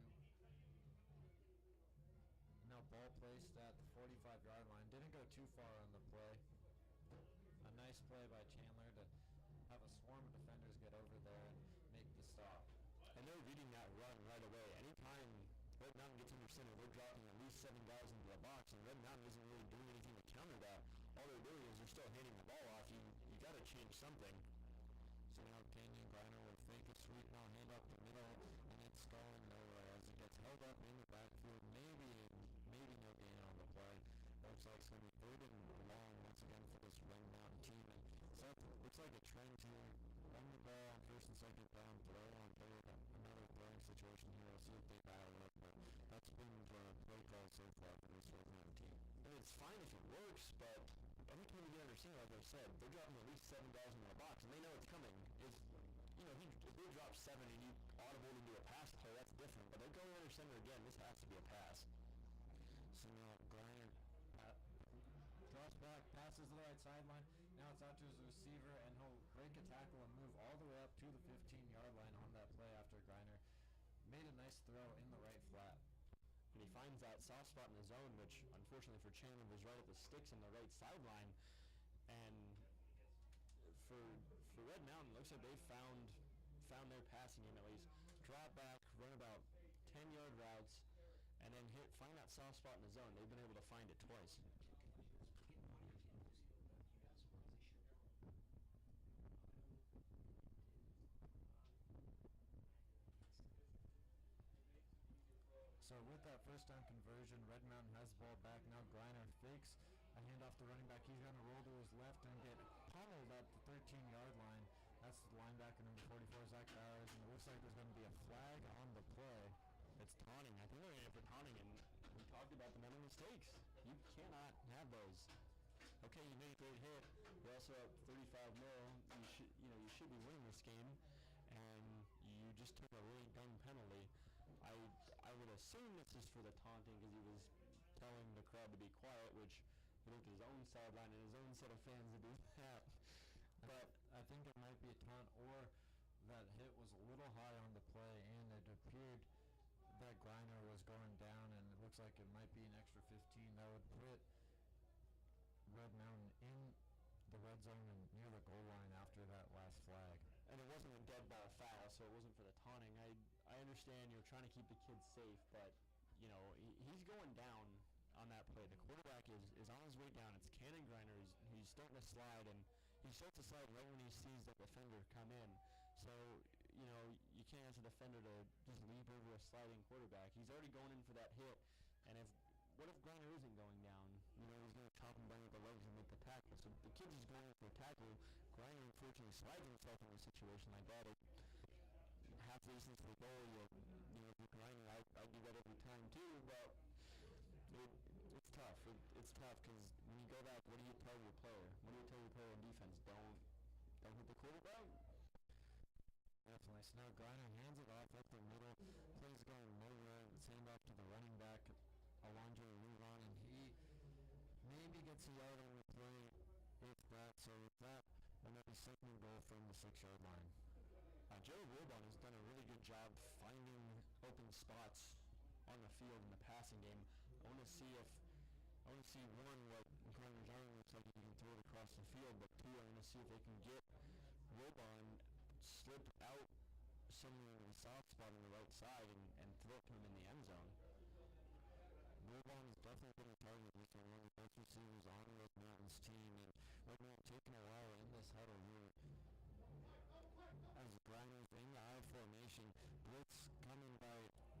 Now ball placed at the 45-yard line. Didn't go too far on the play. A nice play by Chandler to have a swarm of defenders get over there and make the stop. And they're reading that run right away. Anytime Red Mountain gets under center, they're dropping at least 7 guys into the box, and Red Mountain isn't really doing anything to counter that. All they're doing is they're still handing the ball off. You got to change something. So now Canyon Griner will fake a sweep, now hand up the middle, and it's going nowhere as it gets held up in the backfield. Maybe no gain on the play. Looks like it's going to be 3rd and long once again for this Red Mountain team. And so looks like a trend to run the ball on 1st and 2nd down, throw on 3rd. Another throwing situation here. We'll see if they battle up, but that's been the play call so far for this Red Mountain team. I mean, it's fine if it works, but every time you get under center, like I said, they're dropping at least 7 guys into the box, and they know it's coming. If they drop 7 and you audible into a pass play, that's different. But they're going under center again. This has to be a pass. So now Griner drops back, passes to the right sideline. Now it's out to his receiver, and he'll break a tackle and move all the way up to the 15-yard line on that play after Griner made a nice throw in the right flat. And he finds that soft spot in the zone, which unfortunately for Chandler was right at the sticks in the right sideline. And for Red Mountain, looks like they found their passing game at least. Drop back, run about 10-yard routes, and then find that soft spot in the zone. They've been able to find it twice. So with that first down conversion, Red Mountain has the ball back. Now Griner fakes a handoff to running back. He's going to roll to his left and get pummeled at the 13-yard line. That's the linebacker number 44, Zach Bowers, and it looks like there's going to be a flag on the play. It's taunting. I think they're going to for taunting, and we talked about the mental mistakes. You cannot have those. Okay, you made a great hit. You're also at 35 mil. You should be winning this game, and you just took a really dumb penalty. I would assume this is for the taunting because he was telling the crowd to be quiet, which he looked at his own sideline and his own set of fans to do that. But I think it might be a taunt, or that hit was a little high on the play, and it appeared that Griner was going down, and it looks like it might be an extra 15. That would put Red Mountain in the red zone and near the goal line after that last flag. And it wasn't a dead dead ball foul, so it wasn't for the taunting. I understand you're trying to keep the kids safe, but he's going down on that play. The quarterback is on his way down. It's Cannon Griner. He's starting to slide, and he starts to slide right when he sees the defender come in. So, you can't ask a defender to just leap over a sliding quarterback. He's already going in for that hit, and what if Griner isn't going down? He's going to chop him down with the legs and make the tackle. So the kid is going in for a tackle. Griner unfortunately slides himself in a situation like that. Half distance to the goal, Griner, I do that every time too, but it's tough. It's tough because when you go back, what do you tell your player? What do you tell your player on defense? Don't hit the quarterback? Definitely. So now Griner hands it off up the middle. Plays going nowhere. It's hand off to the running back, Alondra Luvon, and he maybe gets a yard on the play if that. So with that, another second goal from the 6-yard line. Joey Wilbon has done a really good job finding open spots on the field in the passing game. I want to see one, what Griner Johnson looks like he can throw it across the field, but two, I want to see if they can get Wilbon slip out somewhere in the soft spot on the right side and throw it to him in the end zone. Wilbon is definitely been a target. He's been one of the best receivers on Red Mountain's team, and Red Mountain taking a while in this huddle here. As Griner's in the I formation, blitz coming by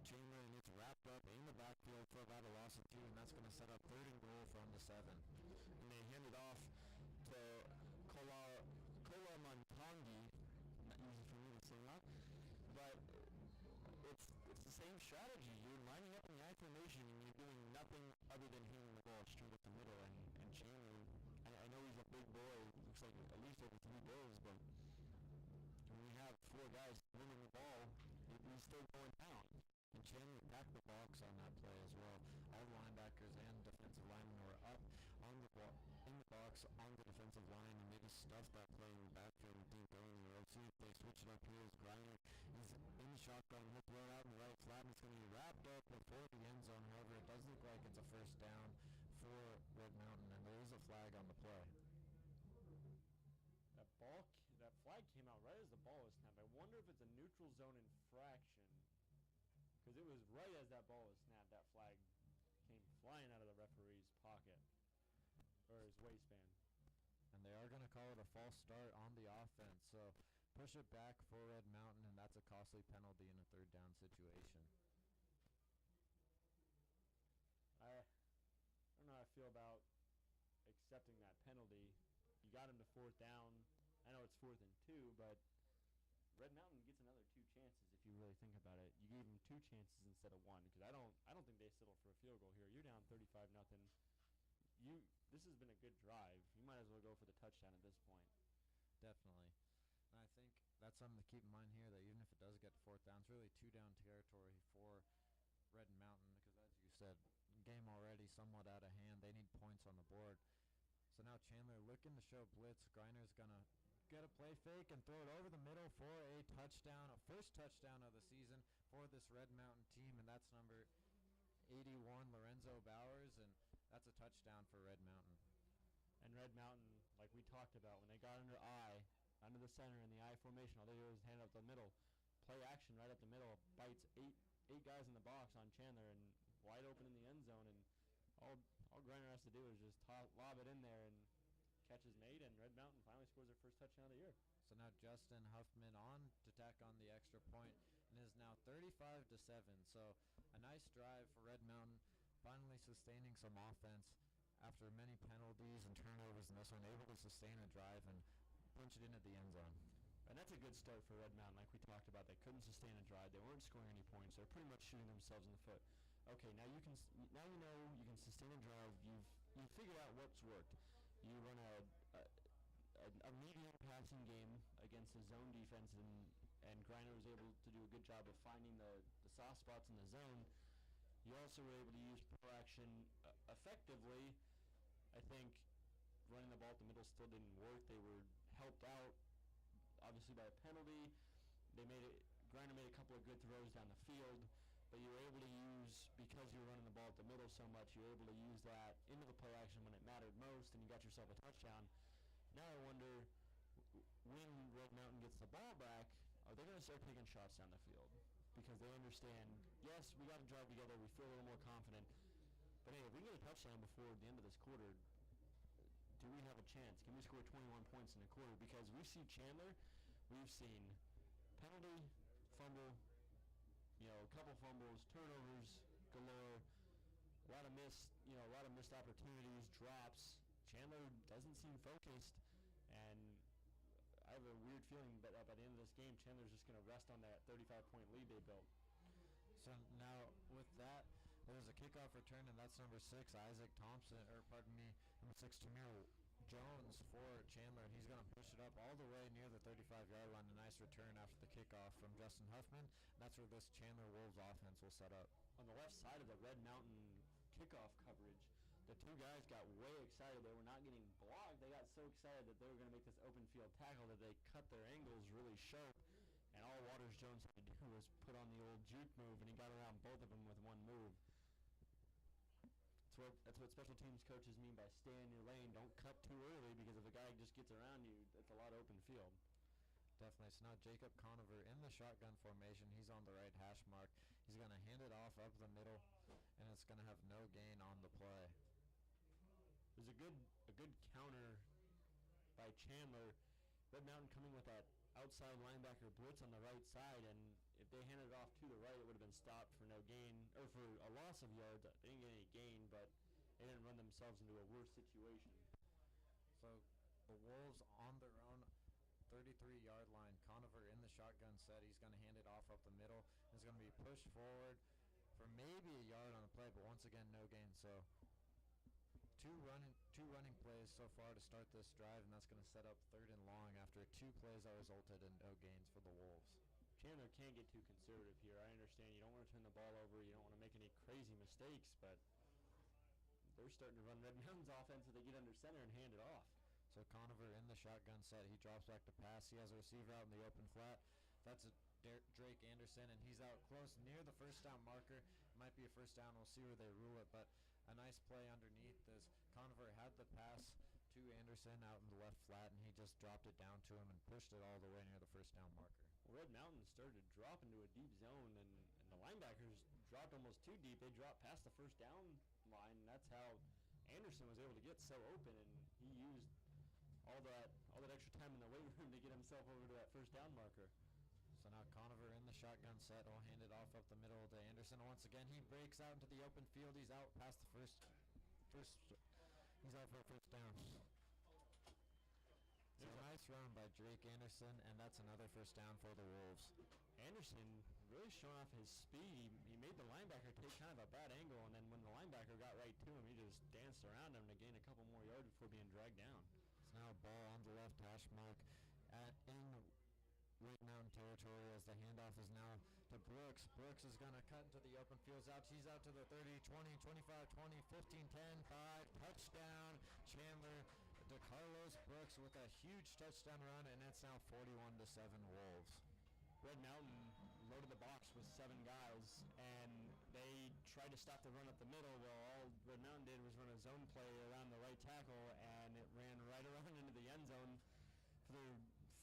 Chandler, and it's wrapped up in the backfield for about a loss of 2, and that's going to set up 3rd and goal from the 7. And they hand it off to Kola Montangi. Not easy for me to say that, but it's the same strategy. You're lining up in the I formation, and you're doing nothing other than hitting the ball straight up the middle. And Chandler, I know he's a big boy, looks like at least over 3 goals, but when you have 4 guys winning the ball, he's still going down. And Chandler backed the box on that play as well. All linebackers and defensive linemen were up on the in the box on the defensive line, and they just stuffed that play in the backfield with Dean Billingsley. Let's see if they switch it up here as Griner is in the shotgun. He'll throw it out in the right flat, and it's going to be wrapped up before the end zone. However, it does look like it's a first down for Red Mountain, and there is a flag on the play. That flag came out right as the ball was snapped. I wonder if it's a neutral zone infraction, because it was right as that ball was snapped, that flag came flying out of the referee's pocket, or his waistband. And they are going to call it a false start on the offense, so push it back for Red Mountain, and that's a costly penalty in a 3rd down situation. I don't know how I feel about accepting that penalty. You got him to 4th down. I know it's 4th and 2, but Red Mountain gets another 2 chances if you really think about it. You gave them 2 chances instead of 1, because I don't think they settle for a field goal here. You're down 35-0. This has been a good drive. You might as well go for the touchdown at this point. Definitely. And I think that's something to keep in mind here, that even if it does get to 4th down, it's really 2-down territory for Red Mountain, because as you said, game already somewhat out of hand. They need points on the board. So now Chandler looking to show blitz. Griner's going to get a play fake and throw it over the middle for a touchdown, a first touchdown of the season for this Red Mountain team, and that's number 81, Lorenzo Bowers, and that's a touchdown for Red Mountain. And Red Mountain, like we talked about, when they got under the center in the I formation, all they do is hand up the middle. Play action right up the middle, bites eight guys in the box on Chandler and wide open in the end zone, and all Griner has to do is just lob it in there, and catch is made, and Red Mountain finally scores their first touchdown of the year. So now Justin Huffman on to tack on the extra point, and is now 35-7. So a nice drive for Red Mountain, finally sustaining some offense after many penalties and turnovers in this one, able to sustain a drive and punch it into the end zone. And that's a good start for Red Mountain. Like we talked about, they couldn't sustain a drive. They weren't scoring any points. They're pretty much shooting themselves in the foot. Okay, now you know you can sustain a drive. You've figured out what's worked. You run a medium passing game against a zone defense, and Griner was able to do a good job of finding the soft spots in the zone. You also were able to use pro action effectively. I think running the ball at the middle still didn't work. They were helped out, obviously, by a penalty. Griner made a couple of good throws down the field, but you were able to use, because you were running the ball at the middle so much, you were able to use that into the play action when it mattered most, and you got yourself a touchdown. Now I wonder, when Red Mountain gets the ball back, are but they're going to start taking shots down the field because they understand, yes, we got to drive together, we feel a little more confident, but hey, if we get a touchdown before the end of this quarter, do we have a chance? Can we score 21 points in a quarter? Because we see Chandler, we've seen penalty, fumble, a couple fumbles, turnovers galore, a lot of missed opportunities, drops. Chandler doesn't seem focused, and I have a weird feeling that by the end of this game, Chandler's just going to rest on that 35-point lead they built. So now with that, there's a kickoff return, and that's number 6, number 6, Tamir Jones for Chandler, and he's going to push it up all the way near the 35-yard line. A nice return after the kickoff from Justin Huffman. And that's where this Chandler Wolves offense will set up. On the left side of the Red Mountain kickoff coverage, the two guys got way excited. They were not getting blocked. They got so excited that they were going to make this open field tackle that they cut their angles really sharp. And all Waters Jones had to do was put on the old juke move, and he got around both of them with one move. That's what special teams coaches mean by stay in your lane. Don't cut too early, because if a guy just gets around you, that's a lot of open field. Definitely. So now Jacob Conover in the shotgun formation. He's on the right hash mark. He's going to hand it off up the middle, and it's going to have no gain on the play. There's a good counter by Chandler. Red Mountain coming with that outside linebacker blitz on the right side, and if they handed it off to the right, it would have been stopped for no gain, or for a loss of yards. They didn't get any gain, but they didn't run themselves into a worse situation. So the Wolves on their own 33-yard line. Conover in the shotgun set. He's going to hand it off up the middle. It's going to be pushed forward for maybe a yard on the play, but once again, no gain. So two running plays so far to start this drive, and that's going to set up 3rd and long after 2 plays that resulted in no gains for the Wolves. Chandler can't get too conservative here. I understand you don't want to turn the ball over, you don't want to make any crazy mistakes, but they're starting to run Red Mountain's offense if they get under center and hand it off. So Conover in the shotgun set. He drops back to pass. He has a receiver out in the open flat. That's Drake Anderson, and he's out close near the first down marker. Might be a first down. We'll see where they rule it, but a nice play underneath as Conover had the pass to Anderson out in the left flat, and he just dropped it down to him and pushed it all the way near the first down marker. Well, Red Mountain started to drop into a deep zone, and the linebackers dropped almost too deep. They dropped past the first down line, and that's how Anderson was able to get so open, and he used all that extra time in the weight room to get himself over to that first down marker. So now Conover in the shotgun set. Will hand it off up the middle to Anderson. Once again, he breaks out into the open field. He's out past the first. He's out for a first down. It's a nice run by Drake Anderson, and that's another first down for the Wolves. Anderson really showing off his speed. He made the linebacker take kind of a bad angle, and then when the linebacker got right to him, he just danced around him to gain a couple more yards before being dragged down. It's now a ball on the left hash mark in Red Mountain territory as the handoff is now to Brooks. Brooks is going to cut into the open field. He's out to the 30, 20, 25, 20, 15, 10, 5. Touchdown. Chandler to Carlos Brooks with a huge touchdown run, and it's now 41-7 Wolves. Red Mountain loaded the box with 7 guys, and they tried to stop the run up the middle. Well, all Red Mountain did was run a zone play around the right tackle, and it ran right around into the end zone for their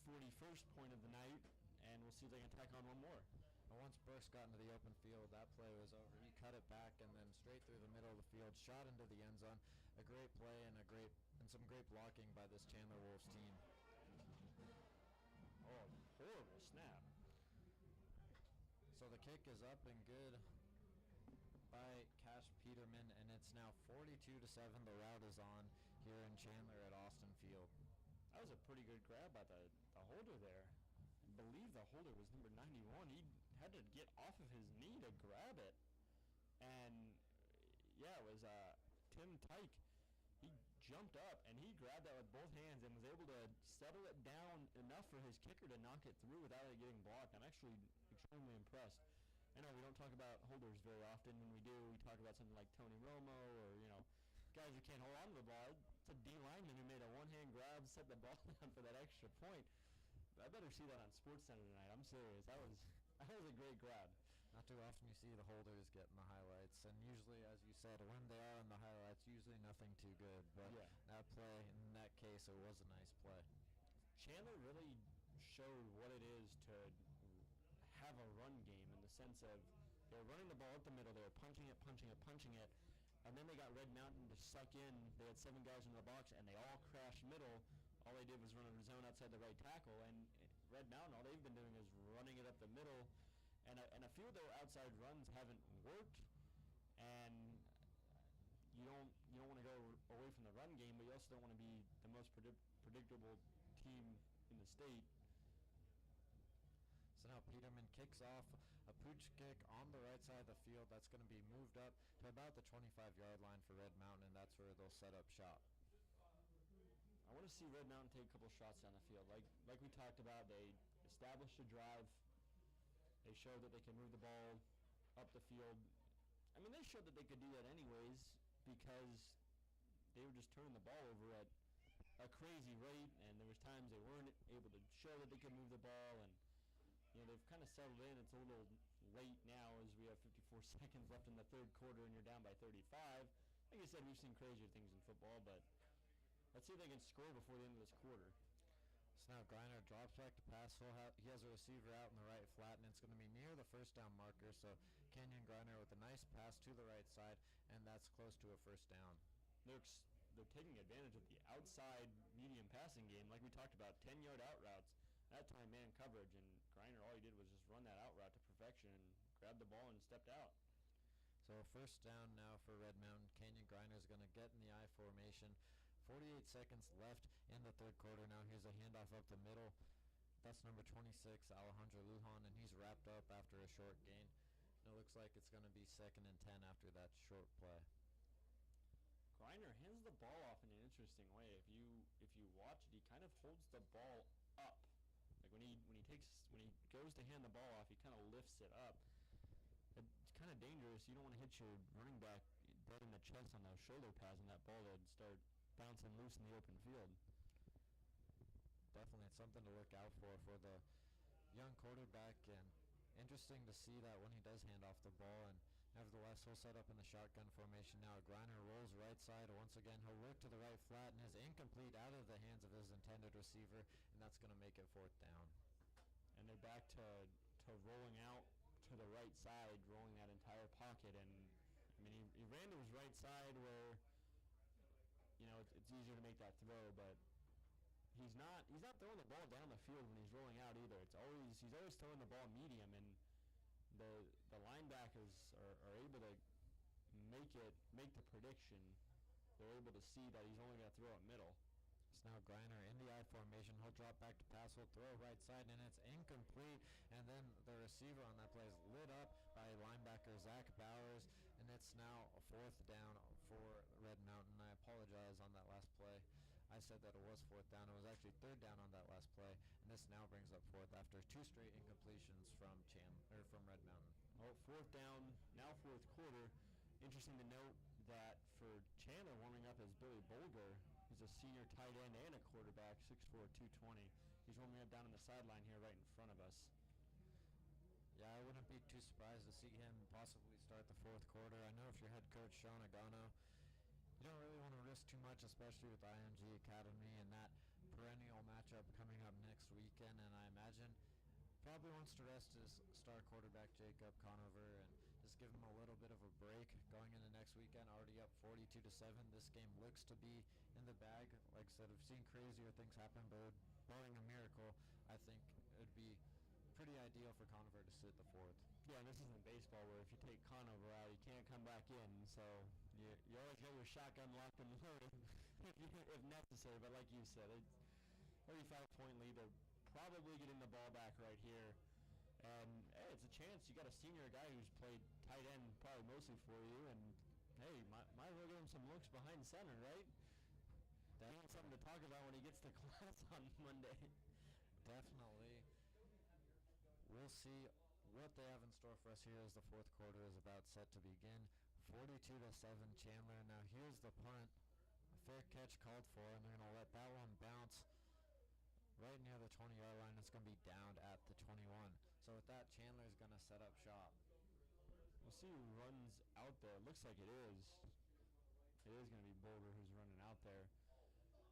41st point of the night, and we'll see if they can tack on one more. And once Brooks got into the open field, that play was over. He cut it back and then straight through the middle of the field, shot into the end zone. A great play and some great blocking by this Chandler Wolves team. Oh, horrible snap. So the kick is up and good by Cash Peterman, and it's now 42-7. The route is on here in Chandler at Austin Field. That was a pretty good grab by the holder there. I believe the holder was number 91. He had to get off of his knee to grab it. And, yeah, it was Tim Tyke. He jumped up, and he grabbed that with both hands and was able to settle it down enough for his kicker to knock it through without it getting blocked. I'm actually extremely impressed. I know we don't talk about holders very often. When we do, we talk about something like Tony Romo or, guys who can't hold on to the ball. It's a D lineman who made a one-hand grab, set the ball down for that extra point. I better see that on SportsCenter tonight. I'm serious. That was a great grab. Not too often you see the holders getting the highlights, and usually, as you said, when they are in the highlights, usually nothing too good. But yeah, that play, in that case, it was a nice play. Chandler really showed what it is to have a run game in the sense of they were running the ball up the middle, they were punching it, and then they got Red Mountain to suck in. They had 7 guys in the box, and they all crashed middle. All they did was run a zone outside the right tackle, and Red Mountain, all they've been doing is running it up the middle, and a few of their outside runs haven't worked, and you don't want to go away from the run game, but you also don't want to be the most predictable team in the state. So now Peterman kicks off a pooch kick on the right side of the field. That's going to be moved up to about the 25-yard line for Red Mountain, and that's where they'll set up shop. I want to see Red Mountain take a couple shots down the field. Like we talked about, they established a drive. They showed that they can move the ball up the field. I mean, they showed that they could do that anyways because they were just turning the ball over at a crazy rate, and there was times they weren't able to show that they could move the ball, and they've kind of settled in. It's a little late now as we have 54 seconds left in the third quarter and you're down by 35. Like I said, we've seen crazier things in football, but let's see if they can score before the end of this quarter. So now Griner drops back to pass. He has a receiver out in the right flat, and it's going to be near the first down marker. So Kenyon Griner with a nice pass to the right side, and that's close to a first down. They're taking advantage of the outside medium passing game. Like we talked about, 10-yard out routes. That time man coverage, and Griner, all he did was just run that out route to perfection and grabbed the ball and stepped out. So first down now for Red Mountain. Kenyon Griner is going to get in the I formation. 48 seconds left in the third quarter. Now here's a handoff up the middle. That's number 26, Alejandro Lujan, and he's wrapped up after a short gain. And it looks like it's going to be 2nd and 10 after that short play. Griner hands the ball off in an interesting way. If you watch it, he kind of holds the ball up. Like when he goes to hand the ball off, he kind of lifts it up. It's kind of dangerous. You don't want to hit your running back dead in the chest on those shoulder pads, and that ball would start bouncing loose in the open field. Definitely, it's something to look out for the young quarterback, and interesting to see that when he does hand off the ball. And nevertheless, he'll set up in the shotgun formation now. Griner rolls right side. Once again, he'll look to the right flat and is incomplete out of the hands of his intended receiver, and that's going to make it 4th down. And they're back to rolling out to the right side, rolling that entire pocket. And I mean, he ran to his right side where it's easier to make that throw, but he's not throwing the ball down the field when he's rolling out either. He's always throwing the ball medium, and the linebackers are able to make the prediction. They're able to see that he's only going to throw it middle. So now Griner in the I formation. He'll drop back to pass. He'll throw right side, and it's incomplete. And then the receiver on that play is lit up by linebacker Zach Bowers, and it's now a 4th down for Red Mountain. I apologize on that last play. I said that it was 4th down. It was actually 3rd down on that last play, and this now brings up 4th after 2 straight incompletions from Red Mountain. Well, 4th down, now 4th quarter. Interesting to note that for Chandler, warming up as Billy Bolger. He's a senior tight end and a quarterback, 6'4", 220. He's warming up down on the sideline here right in front of us. Yeah, I wouldn't be too surprised to see him possibly start the 4th quarter. I know if you're head coach Sean Agano, you don't really want to risk too much, especially with IMG Academy and that perennial matchup coming up next weekend. And I imagine probably wants to rest his star quarterback Jacob Conover and just give him a little bit of a break going into next weekend. Already up 42-7. This game looks to be in the bag. Like I said, I've seen crazier things happen, but barring a miracle, I think it'd be pretty ideal for Conover to sit the 4th. Yeah, and this isn't baseball where if you take Conover out, you can't come back in. So you always got your shotgun locked and loaded if necessary. But like you said, it's 35-point lead. They're probably getting the ball back right here. And, hey, it's a chance. You got a senior guy who's played tight end probably mostly for you. And, hey, might as well give him some looks behind center, right? That's something to talk about when he gets to class on Monday. Definitely. We'll see what they have in store for us here as the 4th quarter is about set to begin. 42-7 Chandler. Now here's the punt. A fair catch called for, and they're going to let that one bounce right near the 20-yard line. It's going to be downed at the 21. So with that, Chandler's going to set up shop. We'll see who runs out there. It looks like it is. It is going to be Bolger who's running out there.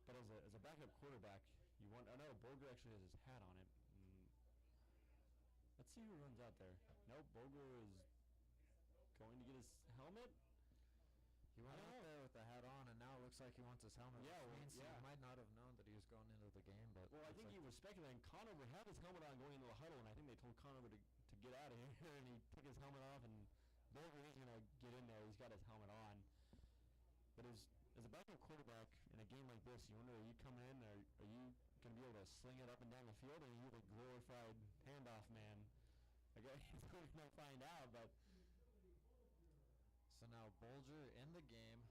But as a backup quarterback, you want... Oh, no, Bolger actually has his hat on it. Let's see who runs out there. Nope, Boger is going to get his helmet. He went out there with the hat on, and now it looks like he wants his helmet. Yeah, which well, means yeah. he might not have known that he was going into the game. But Well, I think like he was speculating Conover would have his helmet on going into the huddle, and I think they told Conover to get out of here, and he took his helmet off, and Boger is going to get in there. He's got his helmet on. But as a backup quarterback in a game like this, you wonder, are you coming in, or are you going to be able to sling it up and down the field, or are you the glorified handoff man? I guess we're going to find out, but... So now Bolger in the game,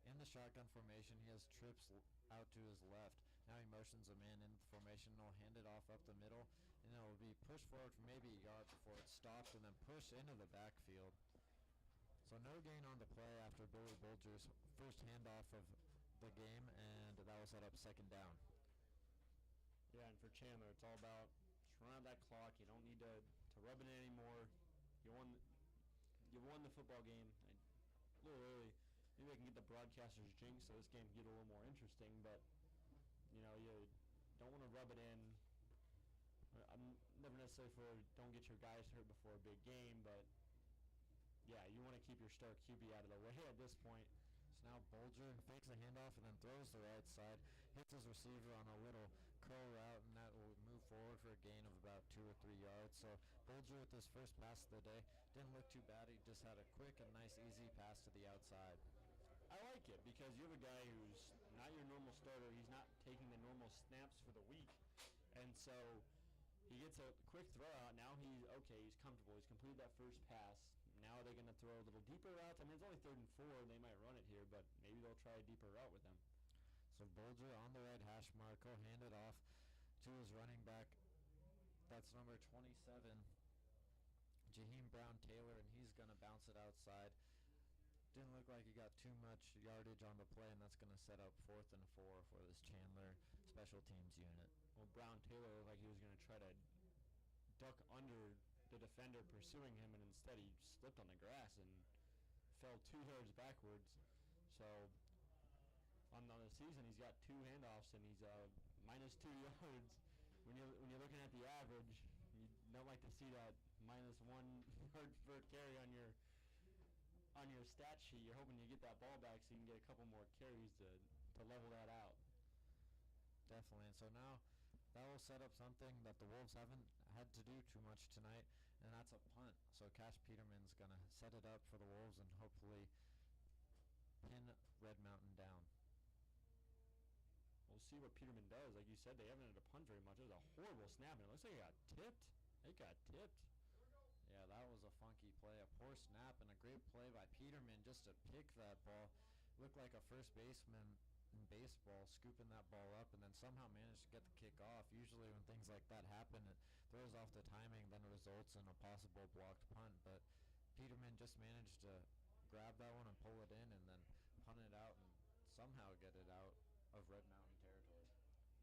in the shotgun formation. He has trips out to his left. Now he motions a man in the formation, and he'll hand it off up the middle, and it'll be pushed forward for maybe a yard before it's stopped, and then pushed into the backfield. So no gain on the play after Billy Bolger's first handoff of the game, and that will set up second down. Yeah, and for Chandler, it's all about just run out that clock. You don't need to rub it in anymore. You won the football game a little early. Maybe I can get the broadcasters jinx so this game can get a little more interesting, but you don't want to rub it in. I'm never necessarily for don't get your guys hurt before a big game, but yeah, you want to keep your star QB out of the way at this point. So now Bolger fakes a handoff and then throws the right side, hits his receiver on a little curl route, and that will move forward for a gain of about 2 or 3 yards. So Bolger with his first pass of the day didn't look too bad. He just had a quick and nice easy pass to the outside. I like it because you have a guy who's not your normal starter. He's not taking the normal snaps for the week, and so he gets a quick throw out. Now he's comfortable. He's completed that first pass. Now are they going to throw a little deeper routes? I mean, it's only 3rd and 4. They might run it here, but maybe they'll try a deeper route with him. So Bolger on the right hash mark. He'll hand it off to his running back. That's number 27, Jaheim Brown-Taylor, and he's going to bounce it outside. Didn't look like he got too much yardage on the play, and that's going to set up 4th and 4 for this Chandler special teams unit. Well, Brown-Taylor looked like he was going to try to duck under the defender pursuing him, and instead he slipped on the grass and fell 2 yards backwards. So on the season, he's got 2 handoffs, and he's minus 2 yards. When you're looking at the average, you don't like to see that minus 1 yard per carry on your stat sheet. You're hoping you get that ball back so you can get a couple more carries to level that out. Definitely. And so now that will set up something that the Wolves haven't had to do too much tonight, and that's a punt. So Cash Peterman's going to set it up for the Wolves and hopefully pin Red Mountain down. We'll see what Peterman does. Like you said, they haven't had to punt very much. It was a horrible snap, and it looks like it got tipped. It got tipped. Yeah, that was a funky play. A poor snap and a great play by Peterman just to pick that ball. Looked like a first baseman in baseball scooping that ball up and then somehow managed to get the kick off. Usually when things like that happen, it throws off the timing, then results in a possible blocked punt. But Peterman just managed to grab that one and pull it in and then punt it out and somehow get it out of Red Mountain territory.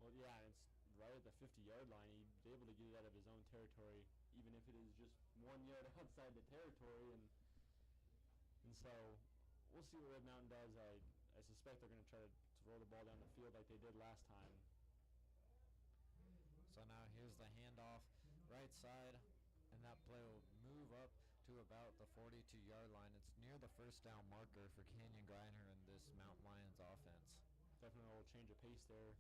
Well, yeah, it's right at the 50-yard line. He's able to get it out of his own territory, even if it is just 1 yard outside the territory. And so we'll see what Red Mountain does. I suspect they're going to try to throw the ball down the field like they did last time. So now here's the handoff, right side, and that play will move up to about the 42-yard line. It's near the first down marker for Canyon Griner and this Mountain Lions offense. Definitely a little change of pace there.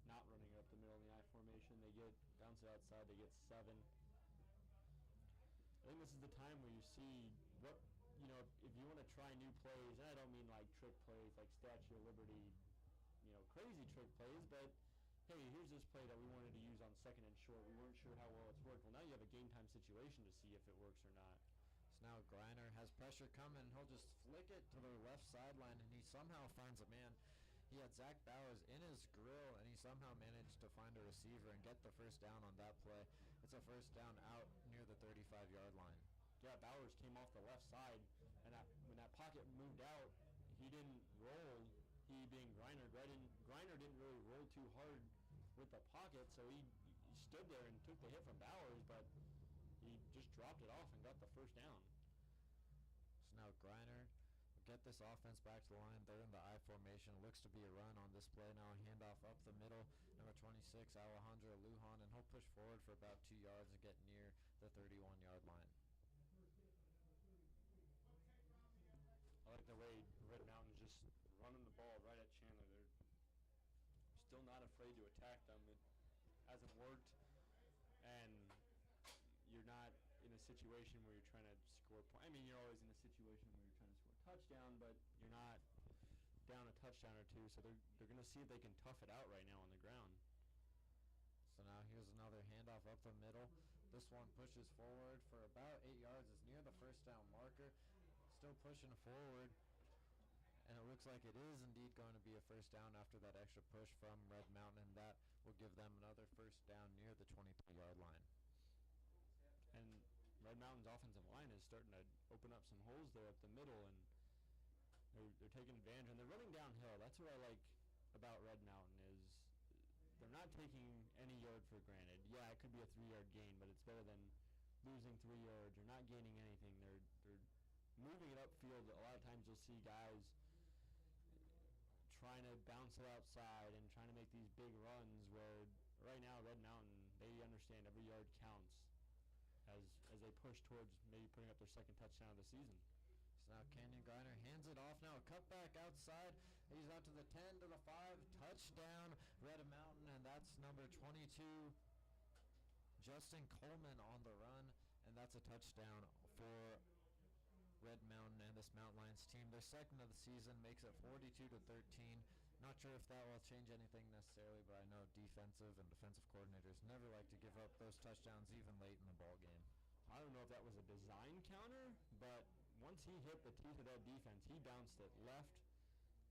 Not running up the middle in the I formation. They bounce it outside. They get 7. I think this is the time where you see what, if you want to try new plays, and I don't mean like trick plays like Statue of Liberty, crazy trick plays, but hey, here's this play that we wanted to use on 2nd and short. We weren't sure how well it's worked. Well, now you have a game time situation to see if it works or not. So now Griner has pressure coming. He'll just flick it to the left sideline, and he somehow finds a man. He had Zach Bowers in his grill, and he somehow managed to find a receiver and get the first down on that play. It's a first down out near the 35-yard line. Yeah, Bowers came off the left side, and when that pocket moved out, he didn't roll. He being Griner, Griner didn't really roll too hard with the pocket, so he stood there and took the hit from Bowers, but he just dropped it off and got the first down. So now Griner will get this offense back to the line. They're in the I formation. It looks to be a run on this play now. A handoff up the middle. Number 26, Alejandro Lujan, and he'll push forward forward for about 2 yards and get near the 31-yard line. I like the way Red Mountain's just running the ball right at Chandler. They're still not afraid to attack them. It hasn't worked, and you're not in a situation where you're trying to score points. I mean, you're always in a situation where you're trying to score a touchdown, but you're not down a touchdown or two, so they're going to see if they can tough it out right now on the ground. So now here's another handoff up the middle. This one pushes forward for about 8 yards. It's near the first down marker. Still pushing forward. And it looks like it is indeed going to be a first down after that extra push from Red Mountain, and that will give them another first down near the 23-yard line. And Red Mountain's offensive line is starting to open up some holes there up the middle, and they're taking advantage, and they're running downhill. That's what I like about Red Mountain is they're not taking any yard for granted. Yeah, it could be a 3-yard gain, but it's better than losing 3 yards or not gaining anything. They're moving it upfield. A lot of times you'll see guys trying to bounce it outside and trying to make these big runs where right now Red Mountain, they understand every yard counts as they push towards maybe putting up their second touchdown of the season. So now Canyon Griner hands it off now. A cutback outside. He's out to the 10, to the 5. Touchdown, Red Mountain, and that's number 22, Justin Coleman on the run, and that's a touchdown for Red Mountain and this Mountain Lions team. Their second of the season makes it 42-13. Not sure if that will change anything necessarily, but I know defensive and defensive coordinators never like to give up those touchdowns even late in the ball game. I don't know if that was a design counter, but once he hit the teeth of that defense, he bounced it left.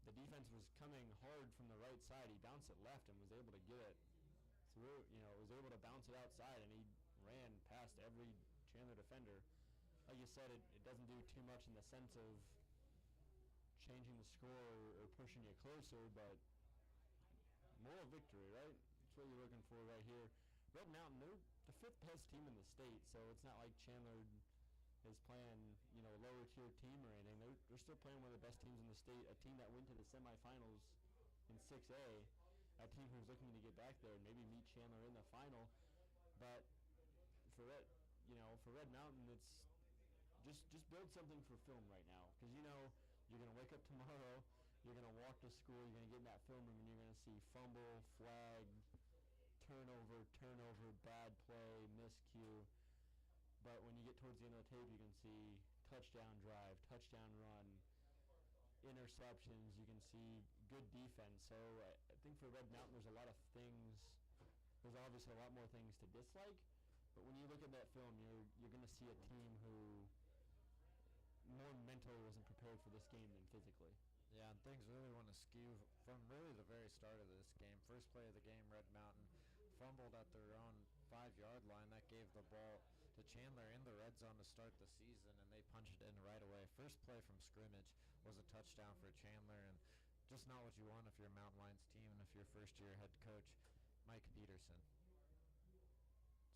The defense was coming hard from the right side. He bounced it left and was able to get it through, was able to bounce it outside, and he ran past every Chandler defender. Like you said, it doesn't do too much in the sense of changing the score or pushing you closer, but moral victory, right? That's what you're looking for right here. Red Mountain, they're the 5th best team in the state, so it's not like Chandler is playing, a lower tier team or anything. They're still playing one of the best teams in the state, a team that went to the semifinals in 6A, a team who's looking to get back there and maybe meet Chandler in the final. But for Red Mountain, it's just build something for film right now, because you're going to wake up tomorrow, you're going to walk to school, you're going to get in that film room, and you're going to see fumble, flag, turnover, bad play, miscue. But when you get towards the end of the tape, you can see touchdown drive, touchdown run, interceptions. You can see good defense. So I think for Red Mountain, there's a lot of things. There's obviously a lot more things to dislike. But when you look at that film, you're going to see a team who more mentally wasn't prepared for this game than physically. Yeah, and things really want to skew from really the very start of this game. First play of the game, Red Mountain fumbled at their own 5-yard line. That gave the ball to Chandler in the red zone to start the season, and they punched it in right away. First play from scrimmage was a touchdown for Chandler, and just not what you want if you're a Mountain Lions team and if you're first-year head coach Mike Peterson.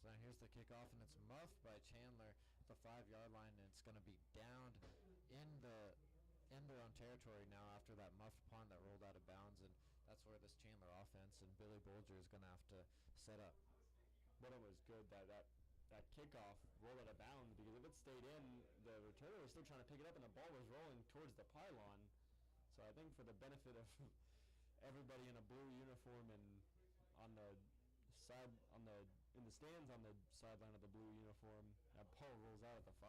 So now here's the kickoff, and it's muffed by Chandler at the 5-yard line, and it's going to be downed in their own territory now after that muffed punt that rolled out of bounds, and that's where this Chandler offense and Billy Bolger is going to have to set up. But it was good that kickoff rolled out of bounds, because if it stayed in, the returner was still trying to pick it up, and the ball was rolling towards the pylon. So I think for the benefit of everybody in a blue uniform and in the stands on the sideline of the blue uniform, that ball rolls out at the 5.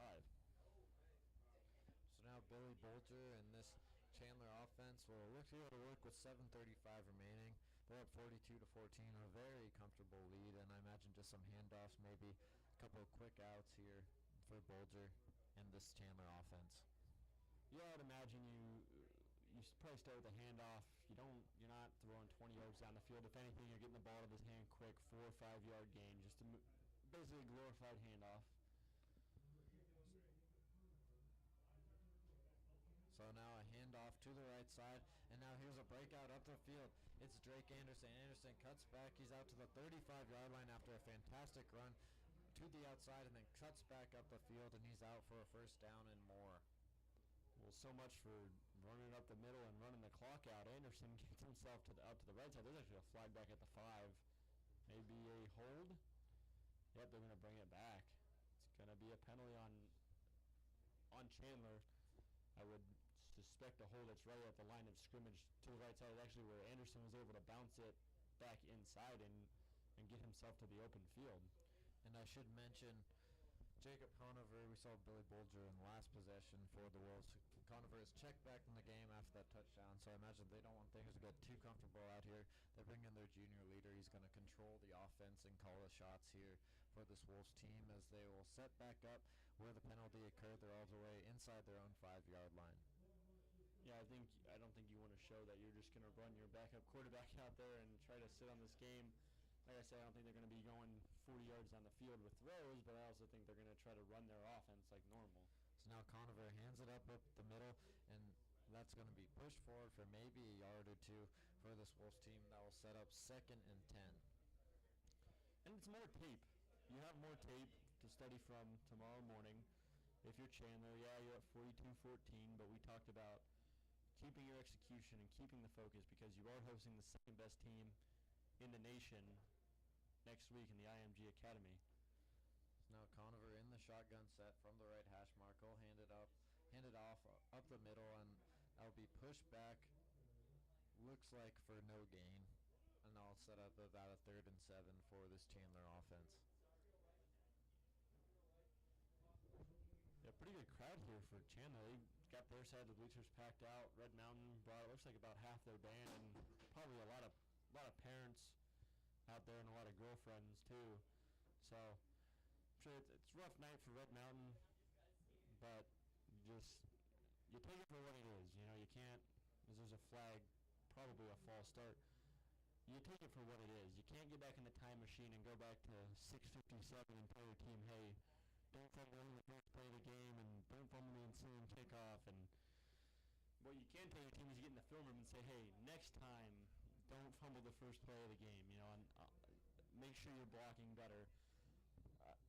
So now Billy Bolger and this Chandler offense will look to be able to work with 7:35 remaining. They're up 42-14, a very comfortable lead, and I imagine just some handoffs, maybe a couple of quick outs here for Bolger and this Chandler offense. Yeah, I'd imagine you probably start with a handoff. You're not throwing 20 yards down the field. If anything, you're getting the ball out of his hand quick, 4 or 5 yard gain, just to basically a glorified handoff. So now a handoff to the right side, and now here's a breakout up the field. It's Drake Anderson. Anderson cuts back. He's out to the 35-yard line after a fantastic run to the outside, and then cuts back up the field, and he's out for a first down and more. Well, so much for running up the middle and running the clock out. Anderson gets himself out to the right side. There's actually a flag back at the 5. Maybe a hold. they're going to bring it back. It's going to be a penalty on Chandler. I would suspect a hold that's right at the line of scrimmage to the right side, actually where Anderson was able to bounce it back inside and get himself to the open field. And I should mention Jacob Conover. We saw Billy Bolger in the last possession for the Wolves. Conover is checked back in the game after that touchdown, so I imagine they don't want things to get too comfortable out here. They bring in their junior leader. He's going to control the offense and call the shots here for this Wolves team as they will set back up where the penalty occurred. They're all the way inside their own 5-yard line. Yeah, I don't think you want to show that you're just going to run your backup quarterback out there and try to sit on this game. Like I said, I don't think they're going to be going 40 yards on the field with throws, but I also think they're going to try to run their offense like normal. So now Conover hands it up the middle, and that's going to be pushed forward for maybe a yard or two for this Wolves team. That will set up 2nd and 10. And it's more tape. You have more tape to study from tomorrow morning. If you're Chandler, yeah, you're at 42-14, but we talked about keeping your execution and keeping the focus because you are hosting the second-best team in the nation next week in the IMG Academy. So now Conover in the shotgun set from the right hash mark. He'll hand it off up the middle, and that'll be pushed back. Looks like for no gain, and I'll set up about a 3rd and 7 for this Chandler offense. Yeah, pretty good crowd here for Chandler. They got their side of the bleachers packed out. Red Mountain brought, it looks like, about half their band, and probably a lot of parents out there and a lot of girlfriends too. So I'm sure it's a rough night for Red Mountain, but just you take it for what it is. You know, you can't, as there's a flag, probably a false start. You take it for what it is. You can't get back in the time machine and go back to 6:57 and tell your team, hey, don't fumble in the first play of the game and don't fumble the ensuing kickoff. And what you can tell your team is get in the film room and say, hey, next time, don't fumble the first play of the game. You know, and make sure you're blocking better.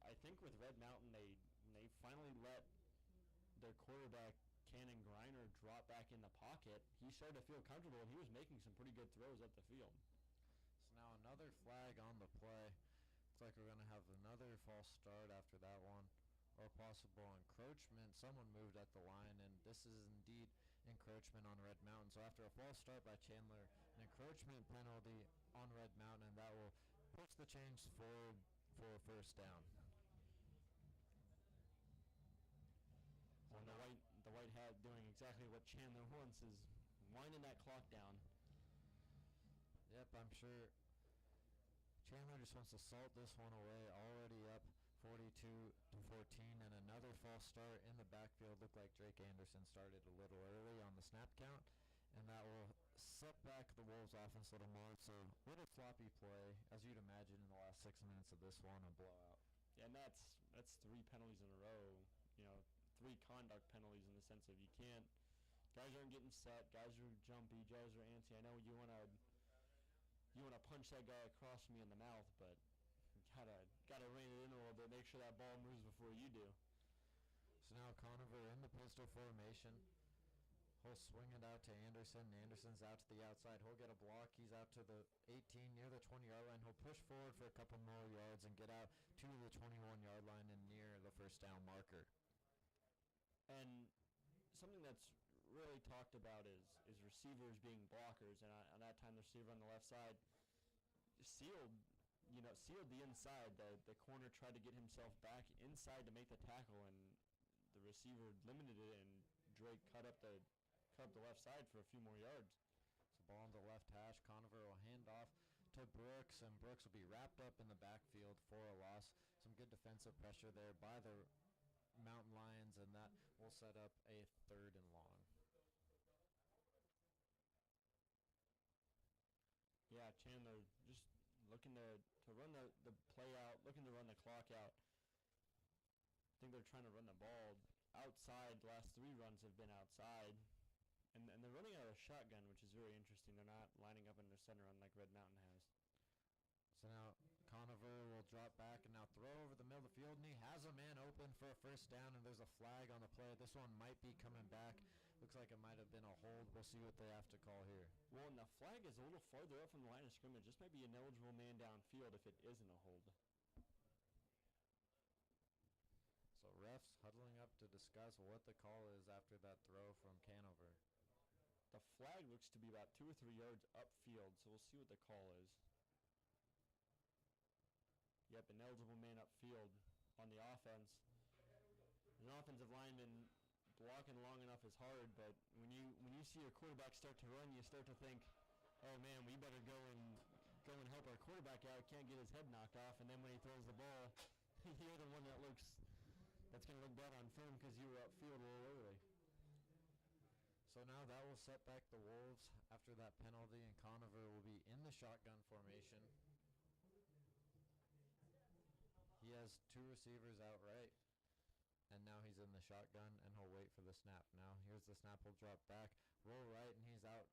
I think with Red Mountain, they finally let their quarterback Cannon Griner drop back in the pocket. He started to feel comfortable, and he was making some pretty good throws up the field. So now another flag on the play. Looks like we're going to have another false start after that one, or possible encroachment. Someone moved at the line, and this is indeed encroachment on Red Mountain. So after a false start by Chandler, an encroachment penalty on Red Mountain, and that will push the chains forward for a 1st down. And the white hat doing exactly what Chandler wants, is winding that clock down. Yep, I'm sure Chandler just wants to salt this one away. Already up 42-14, and another false start in the backfield. Looked like Drake Anderson started a little early on the snap count, and that will set back the Wolves offense a little more. So a little floppy play, as you'd imagine in the last 6 minutes of this one, a blowout. Yeah, and that's 3 penalties in a row. You know, 3 conduct penalties in the sense of guys aren't getting set, guys are jumpy, guys are antsy. I know you want to punch that guy across me in the mouth, but you gotta rein it in a little bit, make sure that ball moves before you do. So now Conover in the pistol formation. He'll swing it out to Anderson. Anderson's out to the outside. He'll get a block. He's out to the 18, near the 20-yard line. He'll push forward for a couple more yards and get out to the 21-yard line and near the 1st down marker. And something that's really talked about is receivers being blockers, and on that time the receiver on the left side sealed the inside. The corner tried to get himself back inside to make the tackle, and the receiver limited it, and Drake cut up the left side for a few more yards. So ball on the left hash. Conover will hand off to Brooks, and Brooks will be wrapped up in the backfield for a loss. Some good defensive pressure there by the Mountain Lions, and that will set up a 3rd and long. Yeah, Chandler just looking to run the play out, looking to run the clock out. I think they're trying to run the ball outside. The last 3 runs have been outside. And they're running out of shotgun, which is very interesting. They're not lining up in their center run like Red Mountain has. So now Conover will drop back and now throw over the middle of the field, and he has a man open for a 1st down, and there's a flag on the play. This one might be coming back. Looks like it might have been a hold. We'll see what they have to call here. Well, and the flag is a little farther up from the line of scrimmage. This might be an eligible man downfield if it isn't a hold. up to discuss what the call is after that throw from Canover. The flag looks to be about 2 or 3 yards upfield, so we'll see what the call is. Yep, an eligible man upfield on the offense. An offensive lineman blocking long enough is hard, but when you see your quarterback start to run, you start to think, oh man, we better go and help our quarterback out. Can't get his head knocked off, and then when he throws the ball, you're the one that's going to look bad on film because you were upfield a little early. So now that will set back the Wolves after that penalty, and Conover will be in the shotgun formation. He has 2 receivers out right, and now he's in the shotgun, and he'll wait for the snap. Now here's the snap. He'll drop back, roll right, and he's out.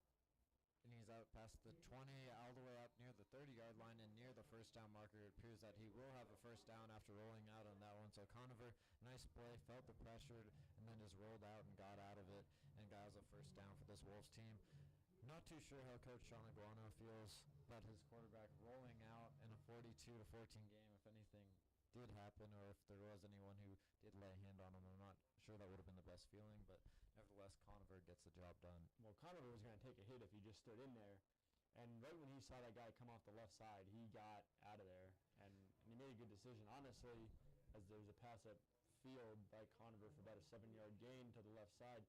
And he's out past the 20, all the way up near the 30-yard line and near the first down marker. It appears that he will have a first down after rolling out on that one. So Conover, nice play, felt the pressure, and then just rolled out and got out of it and got us a first down for this Wolves team. Not too sure how Coach Sean Aguano feels about his quarterback rolling out in a 42-14 game, if anything did happen, or if there was anyone who did lay a hand on him. I'm not sure that would have been the best feeling, but nevertheless, Conover gets the job done. Well, Conover was going to take a hit if he just stood in there, and right when he saw that guy come off the left side, he got out of there, and he made a good decision. Honestly, as there's a pass up field by Conover for about a 7-yard gain to the left side,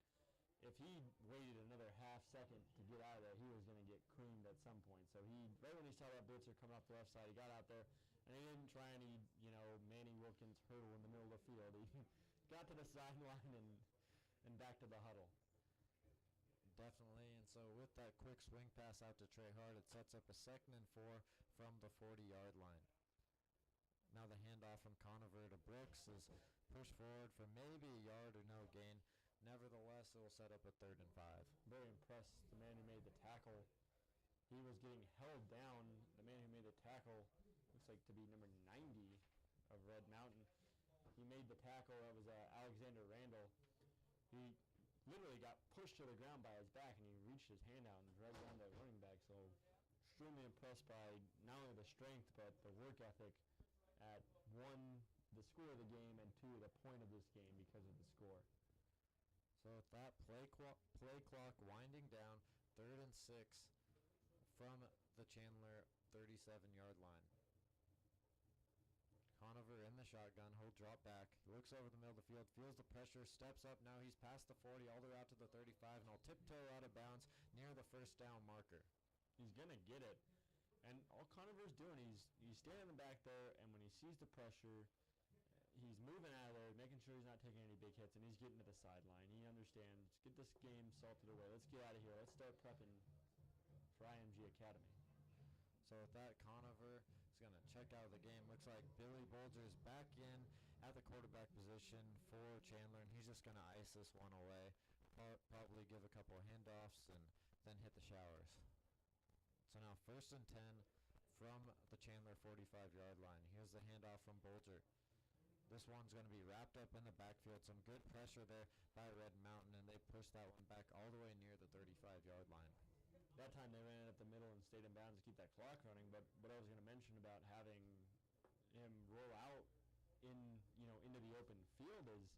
if he waited another half second to get out of there, he was going to get creamed at some point. So right when he saw that blitzer coming off the left side, he got out there, and he didn't try any, Manny Wilkins hurdle in the middle of the field. He got to the sideline and back to the huddle. Definitely, and so with that quick swing pass out to Trey Hart, it sets up a 2nd and 4 from the 40-yard line. Now the handoff from Conover to Brooks is pushed forward for maybe a yard or no gain. Nevertheless, it will set up a 3rd and 5. Very impressed. The man who made the tackle, he was getting held down. The man who made the tackle looks like to be number 90 of Red Mountain. He made the tackle. That was Alexander Randall. He literally got pushed to the ground by his back, and he reached his hand out and dragged down the running back. So extremely impressed by not only the strength but the work ethic at 1, the score of the game, and 2, the point of this game because of the score. So with that play clock winding down, 3rd and 6 from the Chandler 37-yard line. Conover in the shotgun, he'll drop back, looks over the middle of the field, feels the pressure, steps up, now he's past the 40, all the way out to the 35, and he'll tiptoe out of bounds near the first down marker. He's going to get it. And all Conover's doing, he's standing back there, and when he sees the pressure, he's moving out of there, making sure he's not taking any big hits, and he's getting to the sideline. He understands, get this game salted away. Let's get out of here. Let's start prepping for IMG Academy. So with that, Conover is going to check out of the game. Looks like Billy Bolger is back in at the quarterback position for Chandler, and he's just going to ice this one away. Probably give a couple of handoffs and then hit the showers. So now 1st and 10 from the Chandler 45-yard line. Here's the handoff from Bolger. This one's going to be wrapped up in the backfield. Some good pressure there by Red Mountain, and they pushed that one back all the way near the 35-yard line. That time they ran it up the middle and stayed in bounds to keep that clock running. But what I was going to mention about having him roll out into the open field is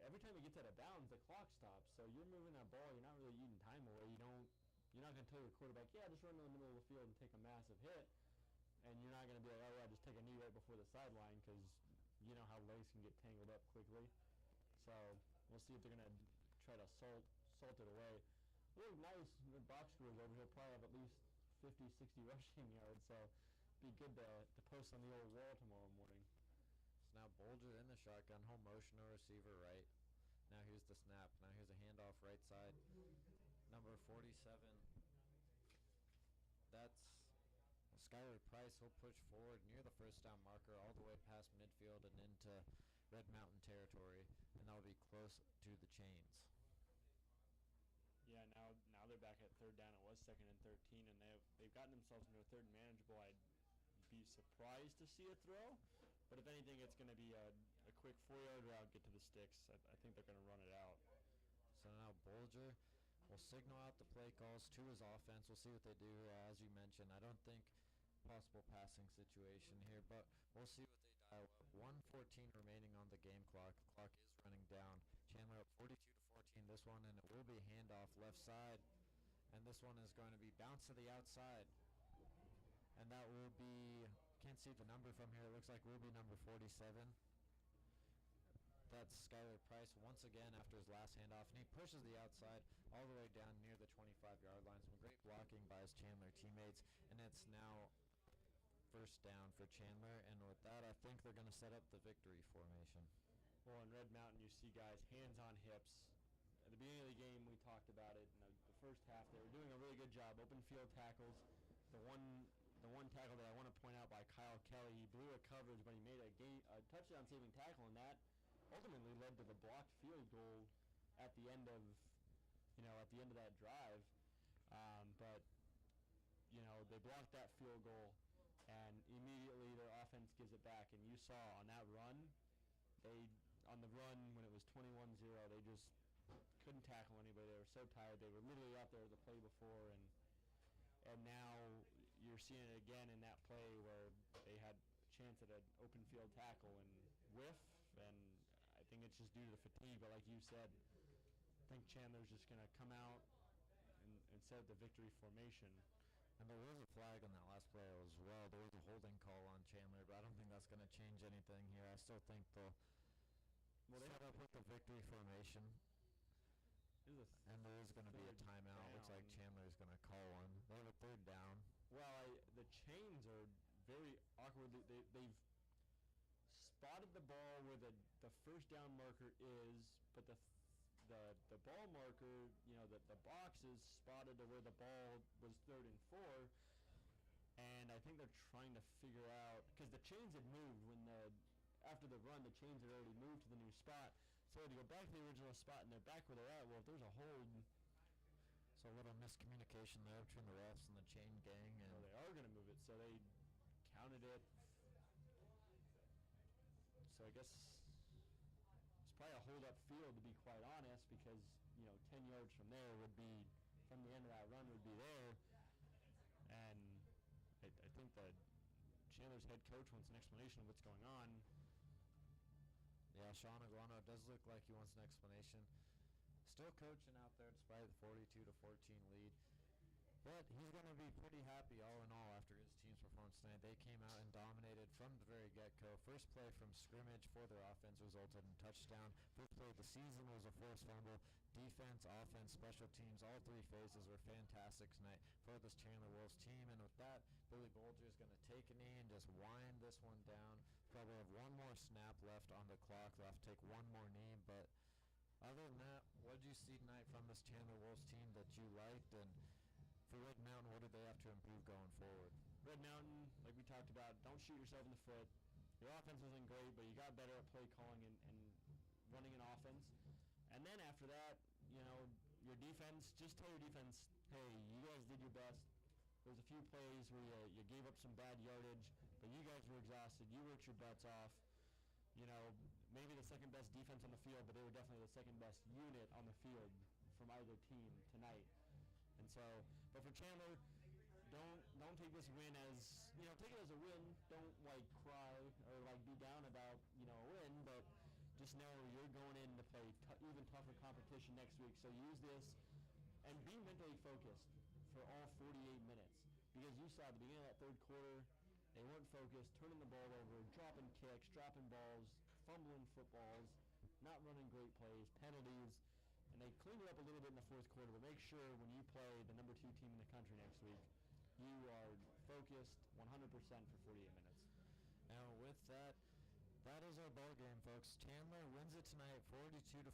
every time he gets out of bounds, the clock stops. So you're moving that ball. You're not really eating time away. You're not going to tell your quarterback, yeah, just run in the middle of the field and take a massive hit. And you're not going to be like, oh, yeah, just take a knee right before the sideline, because you know how legs can get tangled up quickly. So we'll see if they're going to try to salt it away. It looked nice. The box scores over here probably have at least 50, 60 rushing yards, so be good to post on the old wall tomorrow morning. So now Bolger in the shotgun, home motion, no receiver right. Now here's the snap. Now here's a handoff right side. Number 47. That's Skylar Price. He'll push forward near the first down marker all the way past midfield and into Red Mountain territory, and that'll be close to the chains. Yeah, now they're back at 3rd down. It was 2nd and 13, and they've gotten themselves into a 3rd and manageable. I'd be surprised to see a throw, but if anything, it's going to be a quick 4-yard route, get to the sticks. I think they're going to run it out. So now Bolger will signal out the play calls to his offense. We'll see what they do. As you mentioned, I don't think possible passing situation here, but we'll see what they up. 1:14 remaining on the game clock. The clock is running down. Chandler up 42-14 this one, and it will be handoff left side. And this one is going to be bounced to the outside. And that will be, can't see the number from here. It looks like will be number 47. That's Skylar Price once again after his last handoff, and he pushes the outside all the way down near the 25-yard line. Some great blocking by his Chandler teammates, and it's now first down for Chandler. And with that, I think they're going to set up the victory formation. Well, in Red Mountain, you see guys hands on hips. At the beginning of the game, we talked about it. In the first half, they were doing a really good job. Open field tackles. The one tackle that I want to point out by Kyle Kelly, he blew a coverage, but he made a touchdown-saving tackle, and that ultimately led to the blocked field goal at the end of that drive. But they blocked that field goal, and immediately their offense gives it back. And you saw on that run, on the run when it was 21-0, they just couldn't tackle anybody. They were so tired. They were literally out there the play before, and now you're seeing it again in that play where they had a chance at an open field tackle and whiff, and I think it's just due to the fatigue. But like you said, I think Chandler's just going to come out and set the victory formation. And there was a flag on that last play as well. There was a holding call on Chandler, but I don't think that's going to change anything here. I still think they'll set up with the victory formation. And there is going to be a timeout. Looks like Chandler's going to call one. They have a third down. Well, the chains are very awkward. They've spotted the ball where the first down marker is, but the ball marker, the box is spotted to where the ball was 3rd and 4. And I think they're trying to figure out, because the chains had moved after the run, the chains had already moved to the new spot. So to go back to the original spot and they're back where they're at, well, if there's a hold. So a little miscommunication there between the refs and the chain gang. And they are going to move it, so they counted it. So I guess it's probably a hold up field, to be quite honest, because 10 yards from there would be, from the end of that run would be there. And I think that Chandler's head coach wants an explanation of what's going on. Yeah, Sean Aguano does look like he wants an explanation. Still coaching out there despite the 42-14 lead. But he's going to be pretty happy all in all after his team's performance tonight. They came out and dominated from the very get-go. First play from scrimmage for their offense resulted in touchdown. First play of the season was a forced fumble. Defense, offense, special teams, all three phases were fantastic tonight for this Chandler Wolves team. And with that, Billy Bolger is going to take a knee and just wind this one down. Probably have one more snap left on the clock. They'll have to take one more knee. But other than that, what did you see tonight from this Chandler Wolves team that you liked? And for Red Mountain, what do they have to improve going forward? Red Mountain, like we talked about, don't shoot yourself in the foot. Your offense wasn't great, but you got better at play calling and running an offense. And then after that, your defense, just tell your defense, hey, you guys did your best. There was a few plays where you gave up some bad yardage, but you guys were exhausted. You worked your butts off. Maybe the second best defense on the field, but they were definitely the second best unit on the field from either team tonight. And so, but for Chandler, don't take this win as, take it as a win. Don't cry or be down about, a win, but just know you're going in to play even tougher competition next week. So use this and be mentally focused for all 48 minutes, because you saw at the beginning of that third quarter, they weren't focused, turning the ball over, dropping kicks, dropping balls, fumbling footballs, not running great plays, penalties. And they cleaned it up a little bit in the fourth quarter, but make sure when you play the number 2 team in the country next week, you are focused 100% for 48 minutes. And with that, that is our ball game, folks. Chandler wins it tonight, 42-14.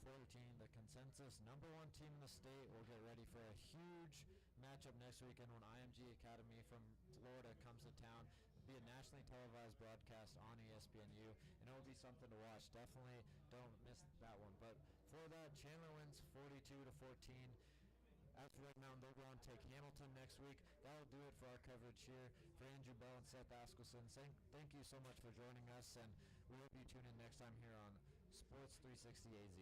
The consensus number 1 team in the state will get ready for a huge matchup next weekend when IMG Academy from Florida comes to town. It'll be a nationally televised broadcast on ESPNU, and it will be something to watch. Definitely don't miss that one. But for that, Chandler wins 42-14. As for Red Mountain, they'll go on to take Hamilton next week. That'll do it for our coverage here. For Andrew Bell and Seth Askelson, thank you so much for joining us, and we hope you tune in next time here on Sports 360 AZ.